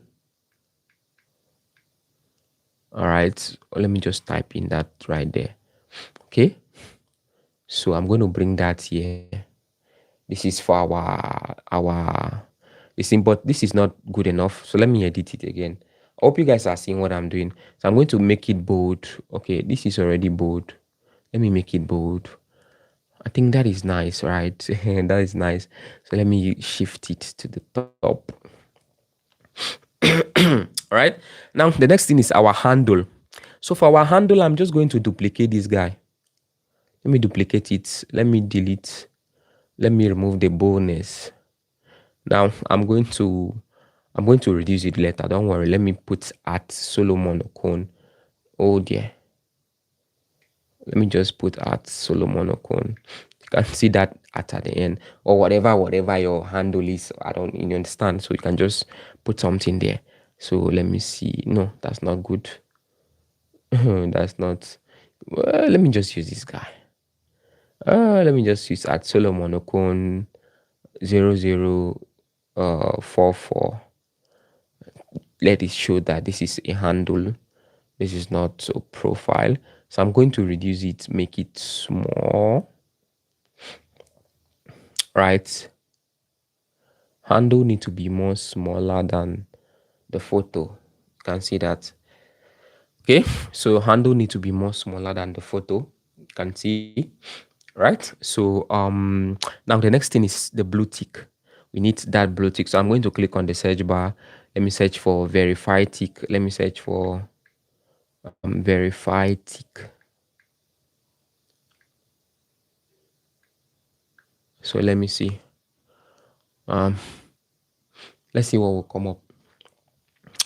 All right, let me just type in that right there. Okay, so I'm going to bring that here. This is for our this thing, but this is not good enough. So let me edit it again. I hope you guys are seeing what I'm doing. So I'm going to make it bold. Okay, this is already bold. Let me make it bold. I think that is nice, right? That is nice. So let me shift it to the top. All right. Now the next thing is our handle. So for our handle, I'm just going to duplicate this guy. Let me duplicate it. Let me delete. Let me remove the boldness. Now I'm going to reduce it later. Don't worry. Let me put at Solomon Okon. Oh dear. Let me just put at Solomon Okon. You can see that at the end or whatever your handle is. I don't you understand. So you can just put something there. So let me see. No, that's not good. That's not. Well, let me just use this guy. Let me just use at Solomon Okon 0044. Let it show that this is a handle. This is not a profile. So I'm going to reduce it, make it small. Right. Handle need to be more smaller than the photo. You can see that. Okay. So handle need to be more smaller than the photo. You can see. Right. So now the next thing is the blue tick. We need that blue tick. So I'm going to click on the search bar. Let me search for verify tick. Let me search for verify tick. So let me see. Let's see what will come up.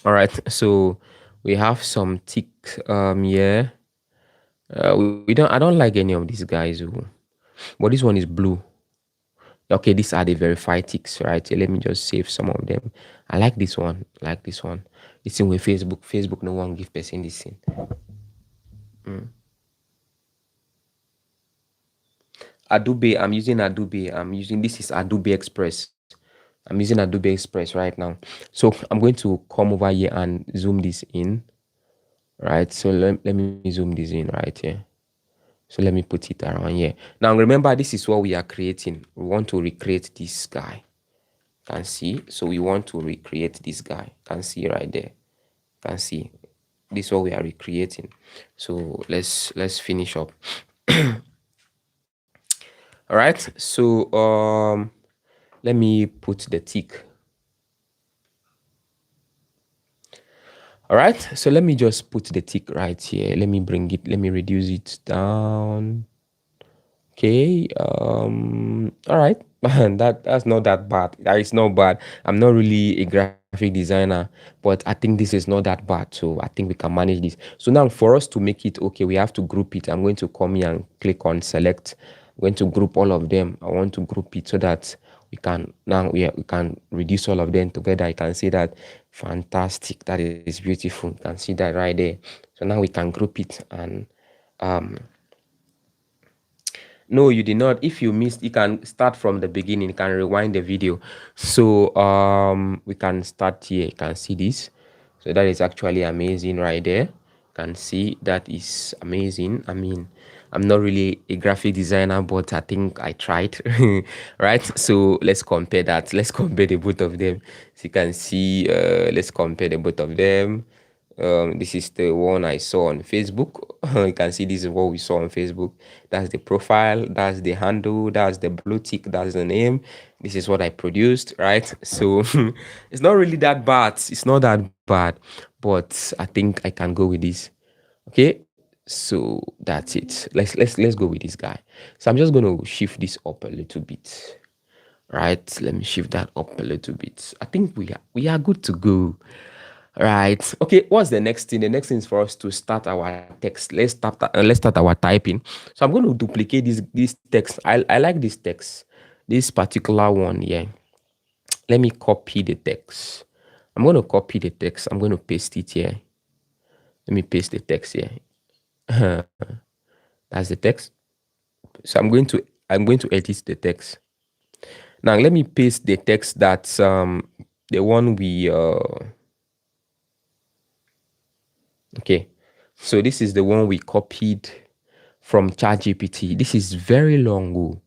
All right. So we have some tick here. We don't. I don't like any of these guys. But this one is blue. Okay, these are the verified ticks, right? So let me just save some of them. I like this one. I like this one. It's in with Facebook. Facebook, no one give person this thing. Adobe, I'm using Adobe. I'm using this is Adobe Express. I'm using Adobe Express right now. So I'm going to come over here and zoom this in, right? So let me zoom this in right here. So let me put it around here. Now remember, this is what we are creating. We want to recreate this guy. Can see. So we want to recreate this guy. Can see right there. Can see. This is what we are recreating. So let's finish up. All right. So let me put the tick. All right. So let me just put the tick right here. Let me bring it. Let me reduce it down. Okay. All right. That's not that bad. That is not bad. I'm not really a graphic designer, but I think this is not that bad. So I think we can manage this. So now for us to make it okay, we have to group it. I'm going to come here and click on select. I'm going to group all of them. I want to group it so that we can now we can reduce all of them together. You can see that fantastic. That is beautiful. You can see that right there. So now we can group it and um no, you did not. If you missed, you can start from the beginning. You can rewind the video. So we can start here. You can see this. So that is actually amazing right there. You can see that is amazing. I mean, I'm not really a graphic designer, but I think I tried. Right? So let's compare that. Let's compare the both of them. So you can see, let's compare the both of them. This is the one I saw on Facebook. You can see this is what we saw on Facebook. That's the profile, that's the handle, that's the blue tick, that's the name. This is what I produced, right? So it's not really that bad. It's not that bad, but I think I can go with this. Okay, so that's it. Let's go with this guy. So I'm just gonna shift this up a little bit. Right, let me shift that up a little bit. I think we are good to go. Right. Okay. What's the next thing? The next thing is for us to start our text. Let's start our typing. So I'm going to duplicate this text. I like this text. This particular one. Yeah. Let me copy the text. I'm going to copy the text. I'm going to paste it here. Let me paste the text here. That's the text. So I'm going to edit the text. Now let me paste the text that's the one we okay. So this is the one we copied from ChatGPT. This is very long. Oh.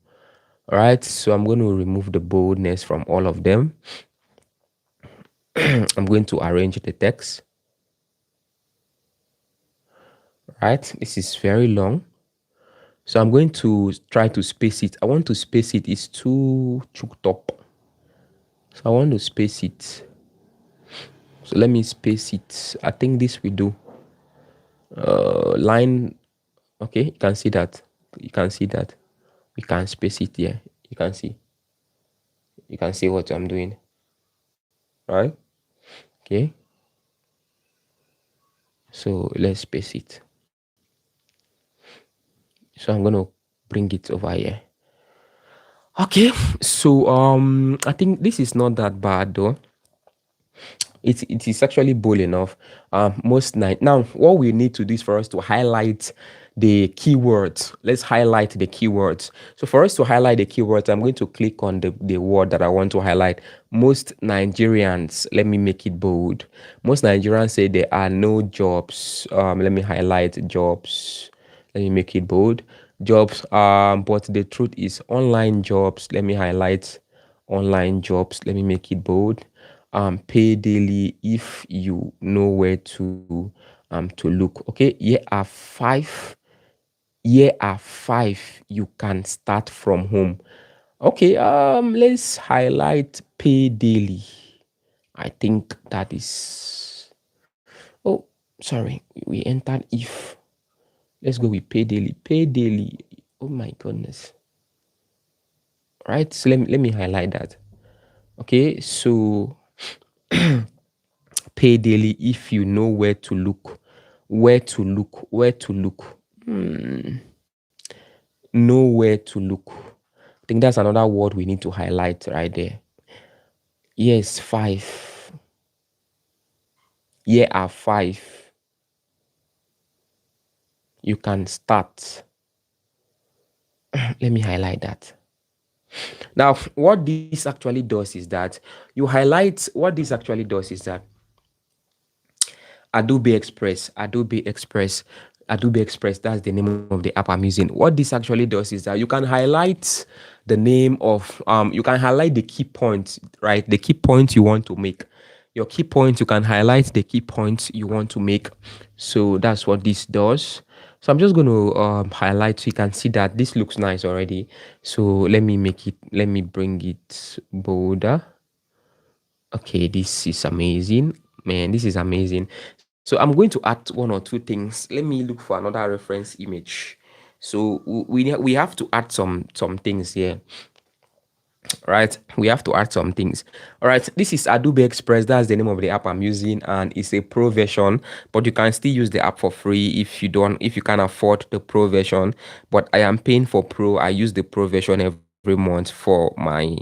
All right. So I'm going to remove the boldness from all of them. I'm going to arrange the text. Right. This is very long. So I'm going to try to space it. I want to space it. It's too choked up. So I want to space it. So let me space it. I think this will do. Line. Okay. You can see that. You can see that. We can space it here. You can see. You can see what I'm doing. Right. Okay. So let's space it. So I'm gonna bring it over here. Okay. So I think this is not that bad though. It is actually bold enough. Most night now, what we need to do is for us to highlight the keywords. Let's highlight the keywords. So for us to highlight the keywords, I'm going to click on the word that I want to highlight. Most Nigerians, let me make it bold. Most Nigerians say there are no jobs. Let me highlight jobs. Let me make it bold. Jobs. But the truth is online jobs. Let me highlight online jobs. Let me make it bold. Pay daily if you know where to look. Okay, here are five you can start from home. Okay, let's highlight pay daily. I think that is, oh, sorry, we entered if. Let's go with pay daily. Pay daily. Oh my goodness. Right, so let me highlight that. Okay, so pay daily if you know where to look. Where to look. Know where to look. think that's another word we need to highlight right there. Yes, five. Here are five. You can start. Let me highlight that. Now, what this actually does is that you highlight what this actually does is that Adobe Express, Adobe Express, Adobe Express, that's the name of the app I'm using. What this actually does is that you can highlight the name of you can highlight the key points, right? The key points you want to make. Your key points, you can highlight the key points you want to make. So that's what this does. So I'm just going to highlight so you can see that this looks nice already. So let me bring it bolder. Okay, this is amazing. Man, this is amazing. So I'm going to add one or two things. Let me look for another reference image. So we have to add some things here, right? We have to add some things. All right, this is Adobe Express. That's the name of the app I'm using, and it's a pro version, but you can still use the app for free if you can afford the pro version. But I am paying for pro. I use the pro version every month for my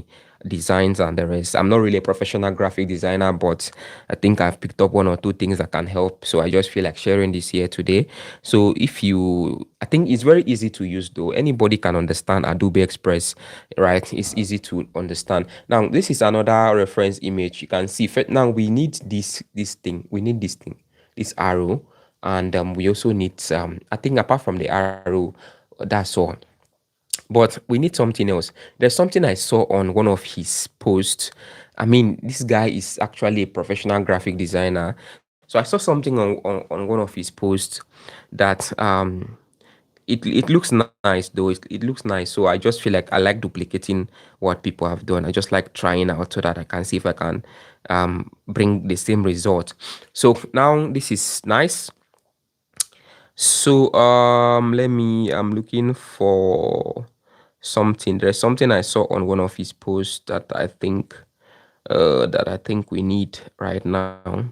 designs and the rest. I'm not really a professional graphic designer, but I think I've picked up one or two things that can help. So I just feel like sharing this here today. So I think it's very easy to use though. Anybody can understand Adobe Express, right? It's easy to understand. Now, this is another reference image. You can see, now we need this thing. We need this thing, this arrow. And we also need, I think apart from the arrow, that's all. But we need something else. There's something I saw on one of his posts. I mean, this guy is actually a professional graphic designer. So I saw something on one of his posts that it looks nice though. It looks nice. So I just feel like I like duplicating what people have done. I just like trying out so that I can see if I can bring the same result. So now this is nice. So I'm looking for something. There's something I saw on one of his posts that I think we need right now.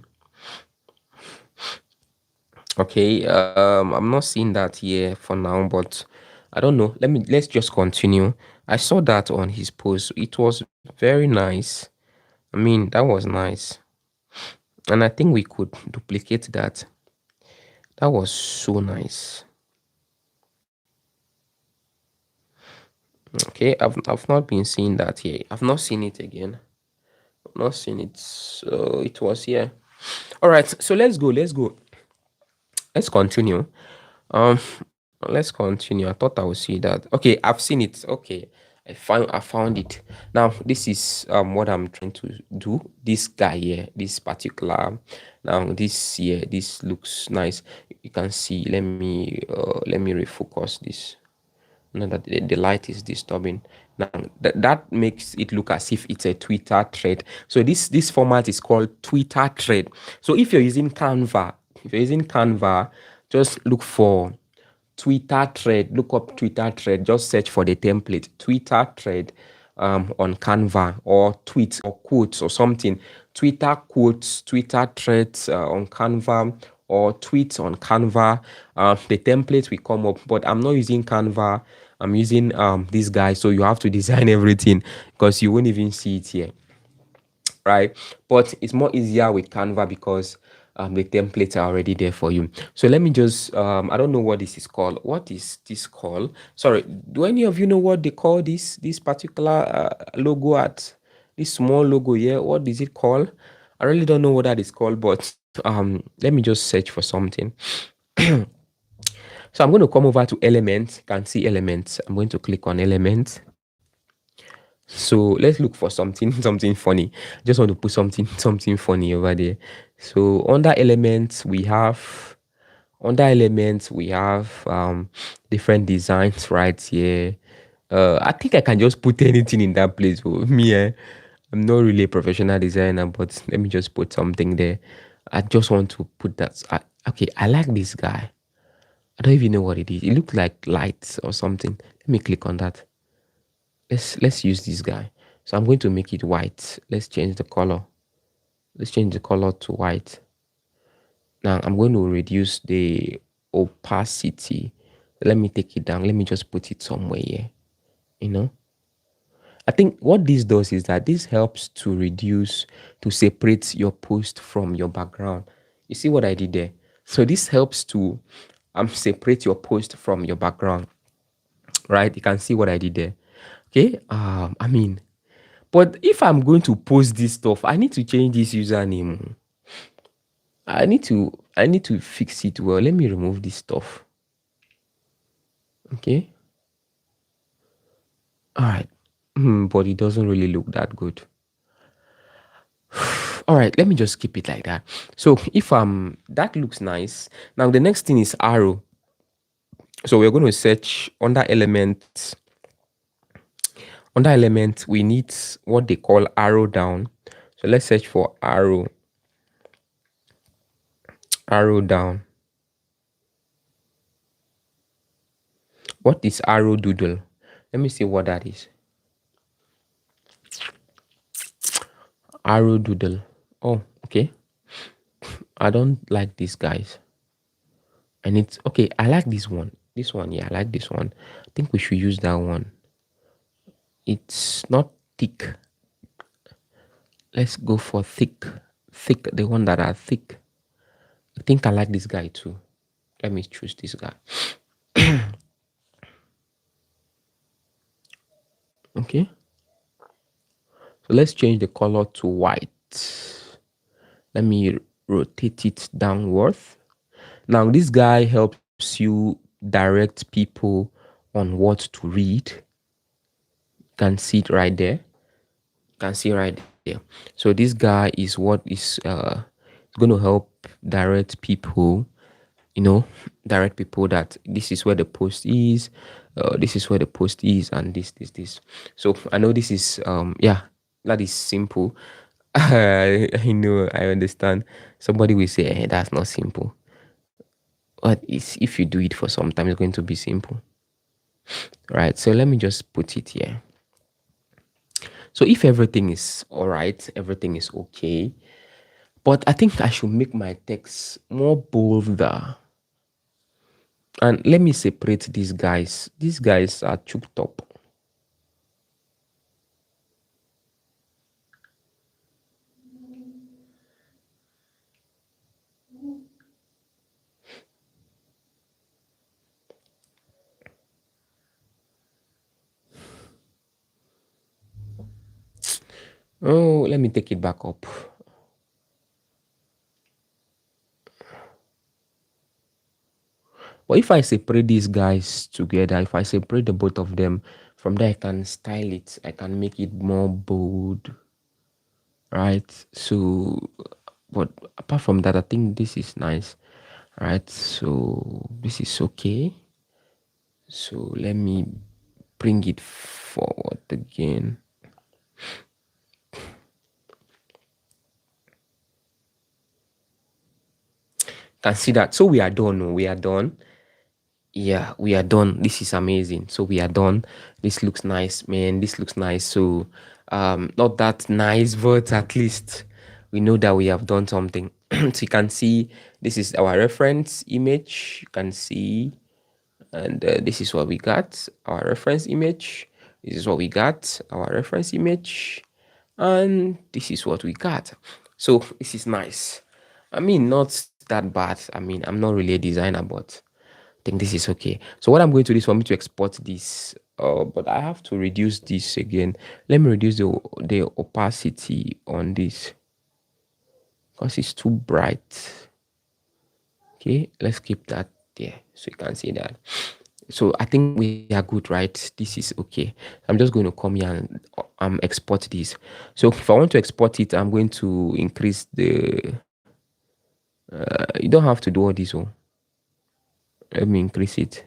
Okay, I'm not seeing that here for now, but I don't know. Let's just continue. I saw that on his post. It was very nice. I mean, that was nice. And I think we could duplicate that. That was so nice. Okay, I've not been seeing that here. I've not seen it again. I've not seen it. So it was here. All right, so let's go. Let's continue. Um, let's continue. I thought I would see that. Okay, I've seen it. Okay, I found it. Now this is what I'm trying to do. This guy here, this particular. Now this here, this looks nice. You can see. Let me refocus this. Now that the light is disturbing. Now that makes it look as if it's a Twitter thread. So this format is called Twitter thread. So if you're using Canva, just look for Twitter thread. Look up Twitter thread. Just search for the template Twitter thread on Canva, or tweets or quotes or something. Twitter quotes, Twitter threads on Canva, or tweets on Canva. The template will come up, but I'm not using Canva. I'm using this guy, so you have to design everything because you won't even see it here, right? But it's more easier with Canva because the templates are already there for you. So let me just I don't know what this is called. What is this called? Sorry, do any of you know what they call this particular logo at this small logo here? What is it called? I really don't know what that is called, but let me just search for something. So I'm going to come over to elements. You can see elements. I'm going to click on elements. So let's look for something something funny. Just want to put something funny over there. So under elements we have different designs right here. I think I can just put anything in that place. Oh, I'm not really a professional designer, but let me just put something there. I just want to put that. Okay, I like this guy. I don't even know what it is. It looks like lights or something. Let me click on that. Let's use this guy. So I'm going to make it white. Let's change the color. Let's change the color to white. Now I'm going to reduce the opacity. Let me take it down. Let me just put it somewhere here. You know. I think what this does is that this helps to reduce, to separate your post from your background. You see what I did there? So this helps to separate your post from your background, right? You can see what I did there. Okay. I mean, but if I'm going to post this stuff, I need to change this username. I need to fix it well. Let me remove this stuff. Okay. All right. But it doesn't really look that good. All right, let me just keep it like that. So if that looks nice. Now the next thing is arrow. So we're going to search under element. Under element, we need what they call arrow down. So let's search for arrow down. What is arrow doodle? Let me see what that is. Arrow doodle. Oh, okay. I don't like these guys. And it's okay. I like this one. This one, yeah, I like this one. I think we should use that one. It's not thick. Let's go for thick. Thick, the one that are thick. I think I like this guy too. Let me choose this guy. Okay. So let's change the color to white. Let me rotate it downwards. Now this guy helps you direct people on what to read. You can see it right there. You can see right there. So this guy is what is going to help direct people, direct people that this is where the post is, this is where the post is, and this. So I know this is yeah, that is simple. I know, I understand. Somebody will say, that's not simple. But if you do it for some time, it's going to be simple. Right. So let me just put it here. So if everything is all right, everything is okay. But I think I should make my text more bolder. And let me separate these guys. These guys are choked up. Oh, let me take it back up. But if I separate these guys together, if I separate the both of them, from there I can style it. I can make it more bold, right? So, but apart from that, I think this is nice, right? So this is okay. So let me bring it forward again. Can see that. So we are done. We are done. Yeah, we are done. This is amazing. So we are done. This looks nice, man. This looks nice. So not that nice, but at least we know that we have done something. So you can see this is our reference image. You can see, and this is what we got. Our reference image. This is what we got. Our reference image, and this is what we got. So this is nice. I mean, not that bad. I mean, I'm not really a designer, but think this is okay. So what I'm going to do is for me to export this, but I have to reduce this again. Let me reduce the opacity on this because it's too bright. Okay, let's keep that there so you can see that. So I think we are good, right? This is okay. I'm just going to come here and export this. So if I want to export it, I'm going to increase the. You don't have to do all this. Oh, let me increase it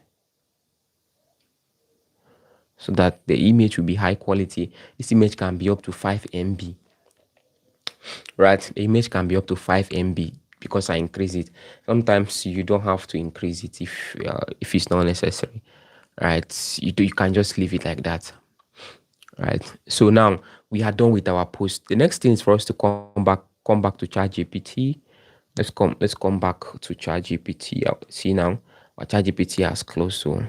so that the image will be high quality. This image can be up to 5 MB, right? The image can be up to 5 MB because I increase it. Sometimes you don't have to increase it if it's not necessary, right? You can just leave it like that, right? So now we are done with our post. The next thing is for us to come back to ChatGPT. Let's come back to ChatGPT. See now, our ChatGPT has closed, so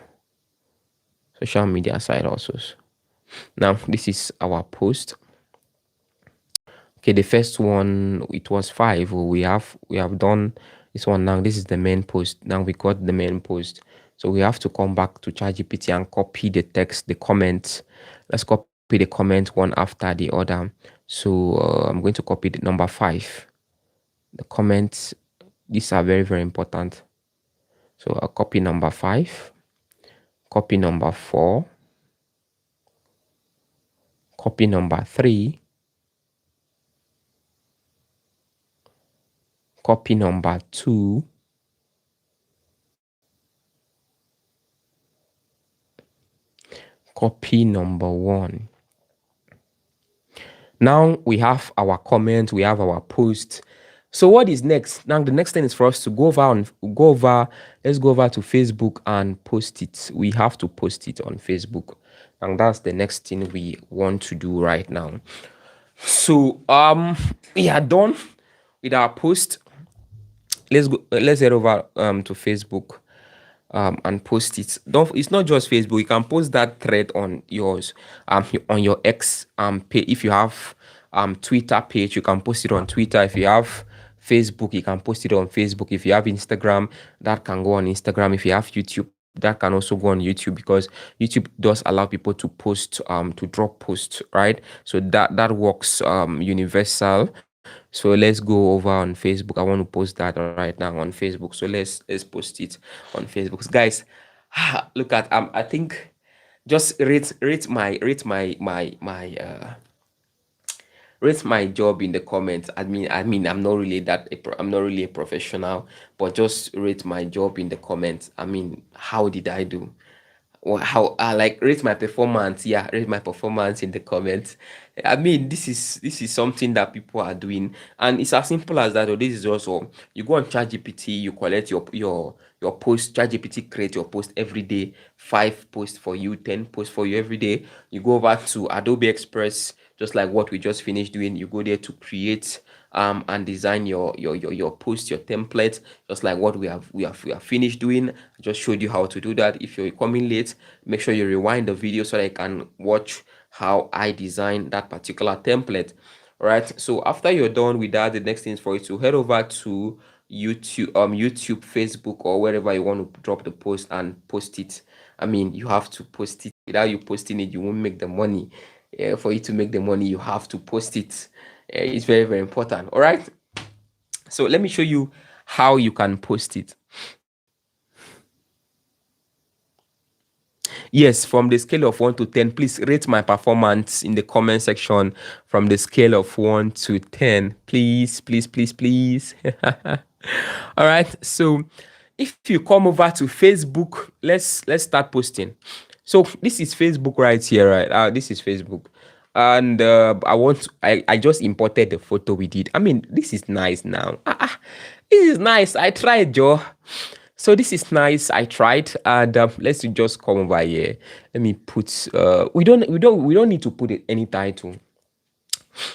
social media side also. Now this is our post. Okay, the first one it was five. Oh, we have done this one now. This is the main post. Now we got the main post. So we have to come back to ChatGPT and copy the text, the comments. Let's copy the comment one after the other. So I'm going to copy the number five. The comments, these are very, very important. So I'll copy number five, copy number four, copy number three, copy number two, copy number one. Now we have our comment, we have our post. So what is next? Now the next thing is for us to let's go over to Facebook and post it. We have to post it on Facebook. And that's the next thing we want to do right now. So we are done with our post. Let's head over to Facebook and post it. Don't It's not just Facebook. You can post that thread on yours on your X page. If you have Twitter page, you can post it on Twitter. If you have Facebook, you can post it on Facebook. If you have Instagram, that can go on Instagram. If you have YouTube, that can also go on YouTube, because YouTube does allow people to post to drop posts, right? So that works universal. So let's go over on Facebook. I want to post that right now on Facebook. So let's post it on Facebook, guys. Look at I think just rate my job in the comments. I mean, I'm not really a professional, but just rate my job in the comments. I mean, how did I do? Or how I like rate my performance. Yeah, rate my performance in the comments. I mean, this is something that people are doing, and it's as simple as that. Or this is also, you go on ChatGPT, you collect your post. ChatGPT create your post every day. 5 posts for you, 10 posts for you every day. You go over to Adobe Express, just like what we just finished doing. You go there to create and design your post, your template, just like what we have finished doing. I just showed you how to do that. If you're coming late, make sure you rewind the video so that you can watch how I design that particular template. All right, so after you're done with that, the next thing is for you to head over to YouTube, Facebook, or wherever you want to drop the post and post it. I mean, you have to post it. Without you posting it, you won't make the money. For you to make the money, you have to post it. It's very, very important. All right, so let me show you how you can post it. Yes, from the scale of 1 to 10, please rate my performance in the comment section from the scale of 1 to 10. Please, please, please, please. All right. So if you come over to Facebook, let's start posting. So this is Facebook right here, right? This is Facebook. And I just imported the photo we did. I mean, this is nice now. This is nice. I tried, Joe. So this is nice. I tried, and let's just come over here. Let me put. We don't need to put any title,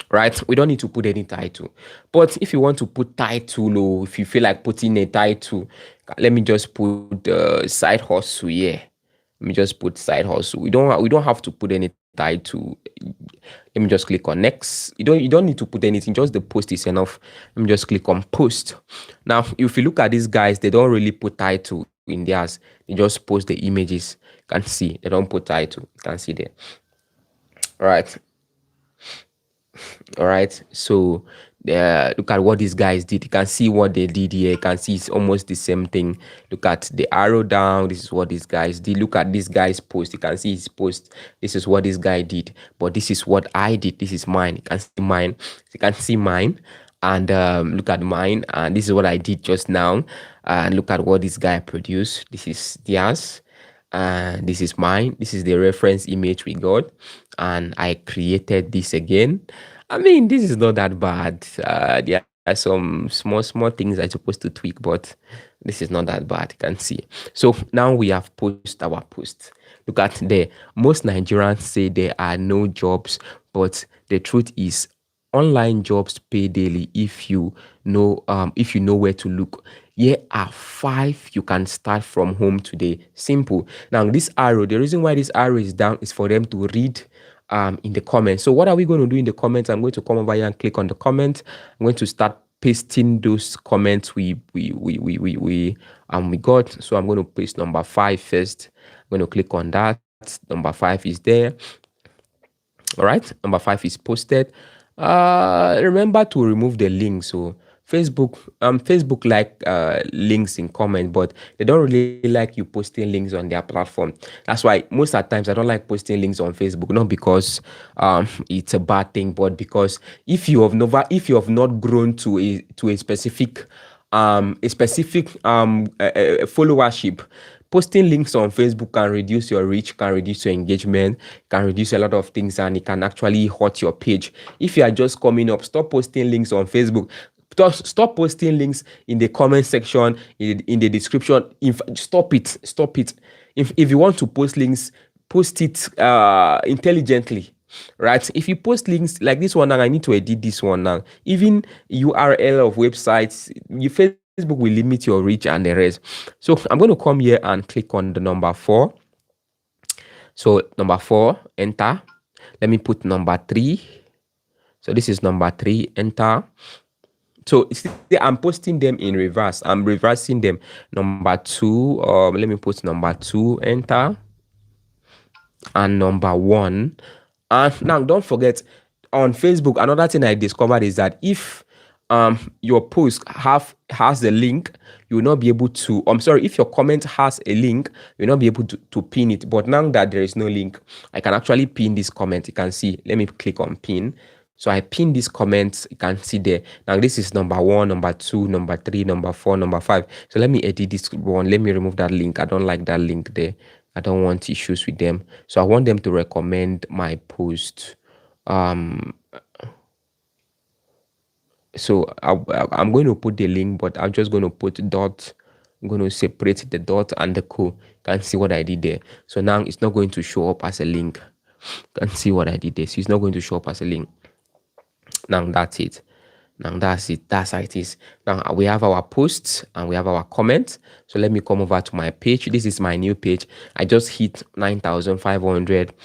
right? We don't need to put any title. But if you want to put title, or if you feel like putting a title, let me just put side hustle here. Let me just put side hustle. We don't have to put any title. Let me just click on next. You don't need to put anything, just the post is enough. Let me just click on post. Now if you look at these guys, they don't really put title in theirs. They just post the images. You can see they don't put title. You can see there. All right. All right, so look at what these guys did. You can see what they did here. You can see it's almost the same thing. Look at the arrow down. This is what these guys did. Look at this guy's post. You can see his post. This is what this guy did, but this is what I did. This is mine. You can see mine. You can see mine, and look at mine, and this is what I did just now. And look at what this guy produced. This is theirs. This is mine. This is the reference image we got, and I created this again. I mean, this is not that bad. There are some small things I'm supposed to tweak, but this is not that bad. You can see. So now we have posted our post. Look at there. Most Nigerians say there are no jobs, but the truth is online jobs pay daily if you know where to look. Here are five you can start from home today. Simple. Now, this arrow, the reason why this arrow is down is for them to read in the comments. So what are we going to do in the comments? I'm going to come over here and click on the comment. I'm going to start pasting those comments we got. So I'm going to paste number 5 first. I'm going to click on that. Number 5 is there. All right, number 5 is posted. Remember to remove the link. So Facebook like links in comment, but they don't really like you posting links on their platform. That's why most at times I don't like posting links on Facebook, not because it's a bad thing, but because if you have not grown to a specific followership, posting links on Facebook can reduce your reach, can reduce your engagement, can reduce a lot of things, and it can actually hurt your page. If you are just coming up, stop posting links on Facebook. Stop posting links in the comment section, in the description. Stop it. Stop it. If you want to post links, post it intelligently. Right? If you post links like this one, now I need to edit this one now. Even URL of websites, you Facebook will limit your reach and the rest. So I'm going to come here and click on the number 4. So number 4, enter. Let me put number 3. So this is number 3, enter. So see, I'm posting them in reverse. I'm reversing them. Number 2, let me put number 2, enter. And number 1. And now don't forget, on Facebook, another thing I discovered is that if your post has a link, you will not be able to, I'm sorry, if your comment has a link, you'll not be able to pin it. But now that there is no link, I can actually pin this comment. You can see, let me click on pin. So I pin this comment, you can see there. Now this is number 1, number 2, number 3, number 4, number 5. So let me edit this one. Let me remove that link. I don't like that link there. I don't want issues with them. So I want them to recommend my post. So I'm going to put the link, but I'm just going to put dot. I'm going to separate the dot and the co. You can see what I did there. So now it's not going to show up as a link. You can see what I did there. So it's not going to show up as a link. Now that's it. Now that's it. That's how it is. Now we have our posts and we have our comments. So let me come over to my page. This is my new page. I just hit 9,500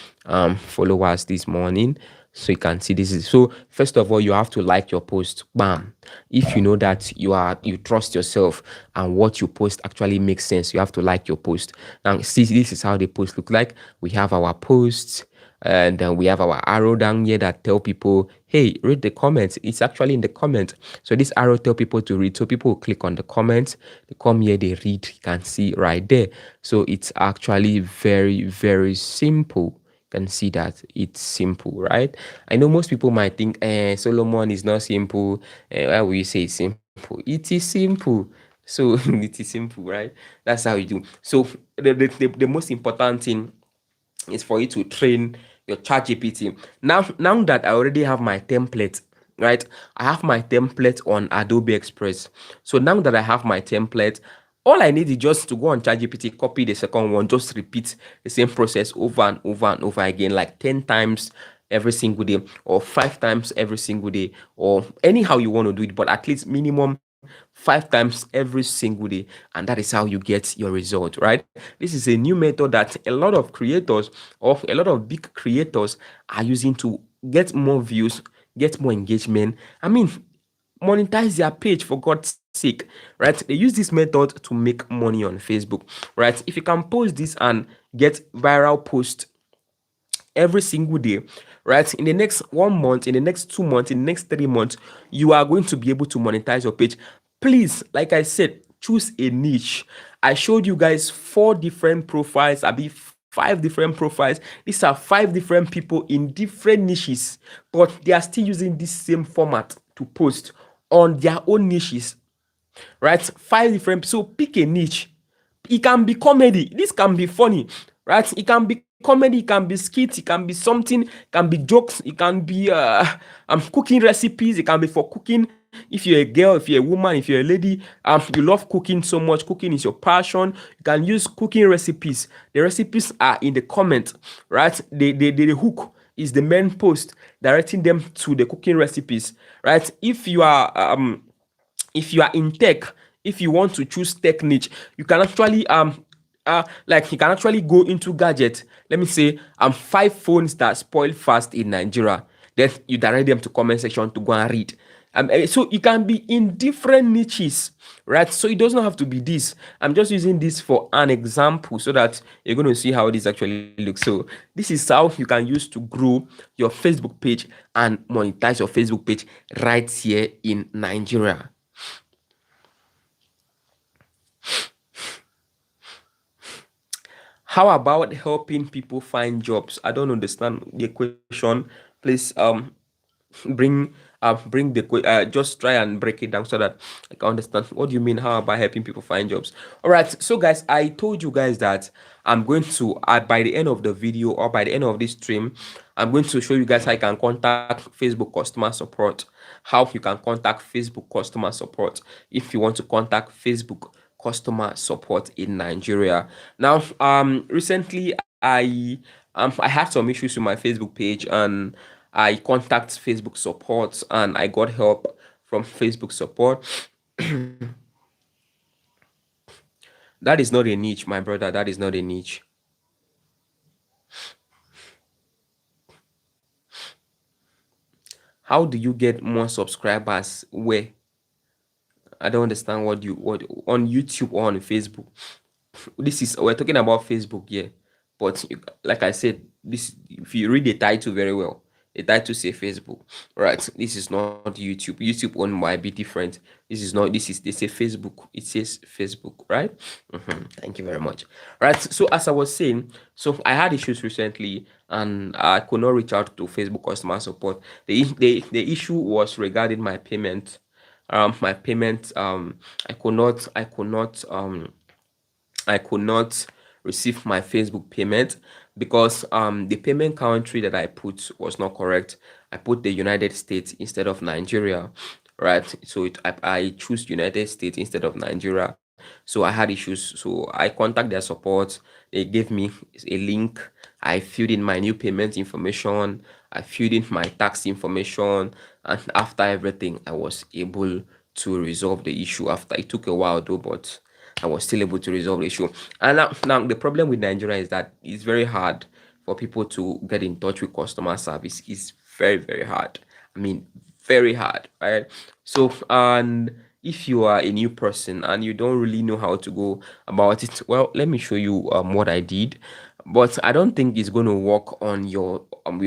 followers this morning. So you can see this is, so first of all, you have to like your post. Bam. If you know that you trust yourself and what you post actually makes sense, you have to like your post. Now see, this is how the post look like. We have our posts, and then we have our arrow down here that tell people, hey, read the comments. It's actually in the comment. So this arrow tell people to read. So people will click on the comments. They come here, they read. You can see right there. So it's actually very, very simple. You can see that it's simple, right? I know most people might think, Solomon is not simple. Why will you say it's simple? It is simple. So it is simple, right? That's how you do. So the most important thing is for you to train your ChatGPT. Now that I already have my template, right? I have my template on Adobe Express. So now that I have my template, all I need is just to go on ChatGPT, copy the second one, just repeat the same process over and over and over again, like 10 times every single day, or 5 times every single day, or anyhow you want to do it, but at least minimum 5 times every single day, and that is how you get your result, right? This is a new method that a lot of creators or a lot of big creators are using to get more views, get more engagement. I mean, monetize their page, for God's sake, right? They use this method to make money on Facebook, right? If you can post this and get viral posts every single day, right? In the next 1 month, in the next 2 months, in the next 3 months, you are going to be able to monetize your page. Please, like I said, choose a niche. I showed you guys 4 different profiles, I be 5 different profiles. These are 5 different people in different niches, but they are still using this same format to post on their own niches, right? 5 different. So pick a niche. It can be comedy. This can be funny, right? It can be comedy, it can be skits, it can be something, it can be jokes, it can be cooking recipes, it can be for cooking. If you're a girl, if you're a woman, if you're a lady, you love cooking so much, cooking is your passion, you can use cooking recipes. The recipes are in the comment, right? The hook is the main post directing them to the cooking recipes, right? If you are in tech, If you want to choose tech niche, you can actually like you can actually go into gadget. Let me say 5 phones that spoil fast in Nigeria. Then you direct them to comment section to go and read. So you can be in different niches, right? So it doesn't have to be this. I'm just using this for an example so that you're going to see how this actually looks. So this is how you can use to grow your Facebook page and monetize your Facebook page right here in Nigeria. How about helping people find jobs? I don't understand the question. Please bring bring just try and break it down so that I can understand. What do you mean? How about helping people find jobs? All right, so guys, I told you guys that I'm going to by the end of the video or by the end of this stream, I'm going to show you guys how you can contact Facebook customer support, how you can contact Facebook customer support if you want to contact Facebook customer support in Nigeria. Now, recently I had some issues with my Facebook page, and I contact Facebook support and I got help from Facebook support. That is not a niche, my brother. That is not a niche. How do you get more subscribers? Where? I don't understand what on YouTube or on Facebook. This is we're talking about Facebook here, but like I said, this if you read the title very well, the title say Facebook, right? This is not YouTube. YouTube one might be different. This is not. This is they say Facebook. It says Facebook, right? Thank you very much. Right. So as I was saying, so I had issues recently, and I could not reach out to Facebook customer support. The issue was regarding my payment. My payment. I could not receive my Facebook payment because the payment country that I put was not correct. I put the United States instead of Nigeria, right? So I choose United States instead of Nigeria. So I had issues. So I contact their support. They gave me a link. I filled in my new payment information. I filled in my tax information, and after everything, I was able to resolve the issue. After it took a while though, but I was still able to resolve the issue. And now the problem with Nigeria is that it's very hard for people to get in touch with customer service. It's very, very hard. I mean, very hard, right? So, and if you are a new person and you don't really know how to go about it, well, let me show you what I did. But I don't think it's going to work on your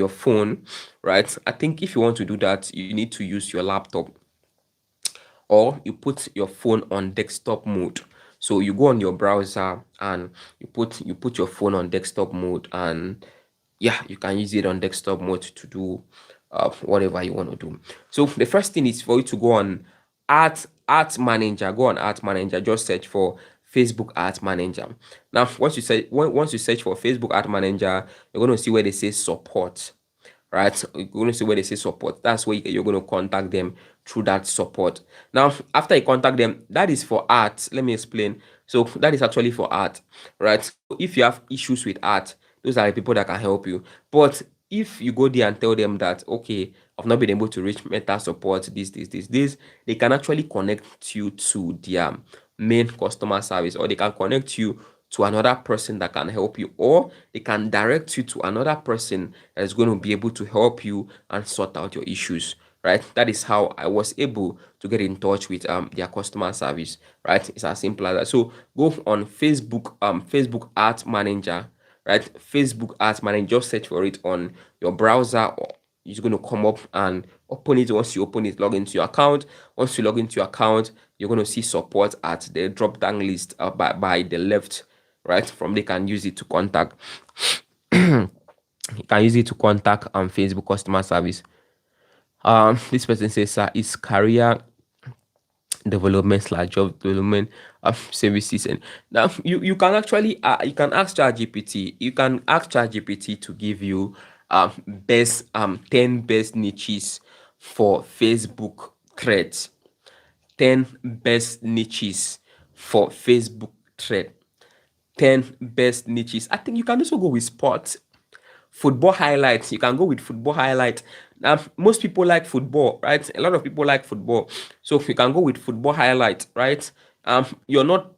phone, right? I think if you want to do that, you need to use your laptop, or you put your phone on desktop mode. So you go on your browser and you put your phone on desktop mode, and yeah, you can use it on desktop mode to do whatever you want to do. So the first thing is for you to go on art manager. Go on art manager, just search for Facebook art manager. Now once you search for Facebook art manager, you're going to see where they say support, right? You're going to see where they say support. That's where you're going to contact them through that support. Now, after you contact them, that is for art. Let me explain. So that is actually for art, right? So if you have issues with art, those are the people that can help you. But if you go there and tell them that, okay, I've not been able to reach mental support, this, they can actually connect you to their main customer service, or they can connect you to another person that can help you, or they can direct you to another person that is going to be able to help you and sort out your issues, right? That is how I was able to get in touch with their customer service, right? It's as simple as that. So go on Facebook art manager, right? Facebook art manager, just search for it on your browser, or it's going to come up and open it. Once you open it, log into your account. Once you log into your account, you're going to see support at the drop down list by the left, right? From there, you can use it to contact you can use it to contact Facebook customer service. This person says, sir, is career development slash job development services. And now you can actually you can ask ChatGPT. You can ask ChatGPT to give you best 10 best niches for Facebook threads. 10 best niches for Facebook thread. 10 best niches. I think you can also go with sports. Football highlights. You can go with football highlights. Now, most people like football, right? A lot of people like football. So if you can go with football highlights, right? You're not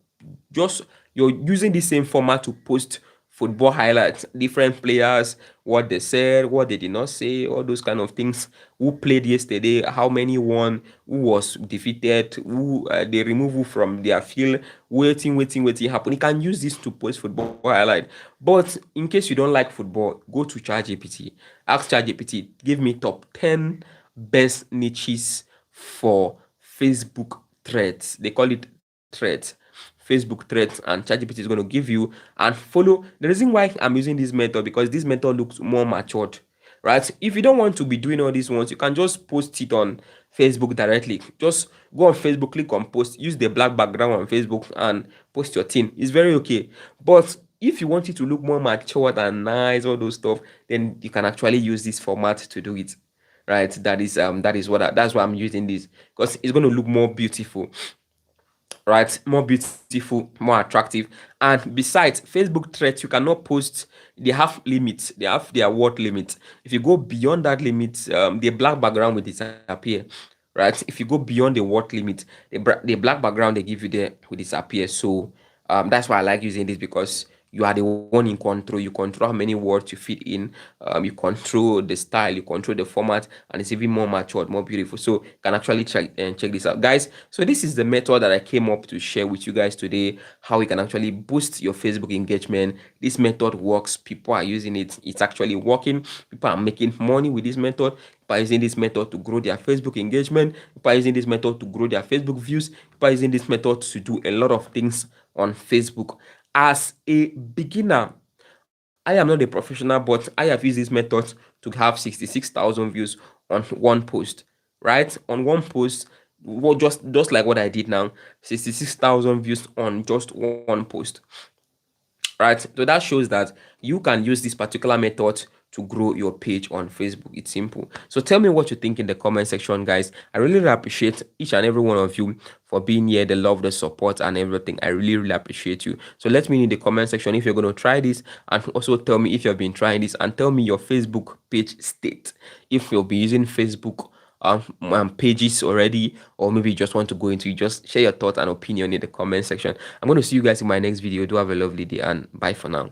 just you're using the same format to post football highlights, different players, what they said, what they did not say, all those kind of things. Who played yesterday? How many won? Who was defeated? Who they remove who from their field? Waiting happen. You can use this to post football highlight. But in case you don't like football, go to ChatGPT. Ask ChatGPT, give me top 10 best niches for Facebook threads. They call it threads. Facebook threads, and ChatGPT is going to give you and follow. The reason why I'm using this method, because this method looks more matured, right? If you don't want to be doing all these ones, you can just post it on Facebook directly. Just go on Facebook, click on post, use the black background on Facebook and post your thing. It's very okay. But if you want it to look more matured and nice, all those stuff, then you can actually use this format to do it. Right? That's why I'm using this, because it's going to look more beautiful, right? More beautiful, more attractive. And besides, Facebook threads, you cannot post, they have limits, they have their word limit. If you go beyond that limit, the black background will disappear, right? If you go beyond the word limit, the black background they give you there will disappear. So that's why I like using this, because you are the one in control. You control how many words you fit in. You control the style, you control the format, and it's even more matured, more beautiful. So you can actually check this out, guys. So this is the method that I came up to share with you guys today. How you can actually boost your Facebook engagement. This method works. People are using it. It's actually working. People are making money with this method. People are using this method to grow their Facebook engagement. People are using this method to grow their Facebook views. People are using this method to do a lot of things on Facebook. As a beginner, I am not a professional, but I have used this method to have 66,000 views on one post, right? On one post, well, just like what I did now, 66,000 views on just one post, right? So that shows that you can use this particular method to grow your page on Facebook. It's simple. So tell me what you think in the comment section, guys. I really appreciate each and every one of you for being here, the love, the support, and everything. I really appreciate you. So let me know in the comment section if you're going to try this, and also tell me if you've been trying this, and tell me your Facebook page state. If you'll be using Facebook pages already, or maybe you just want to go into it, just share your thoughts and opinion in the comment section. I'm going to see you guys in my next video. Do have a lovely day, and bye for now.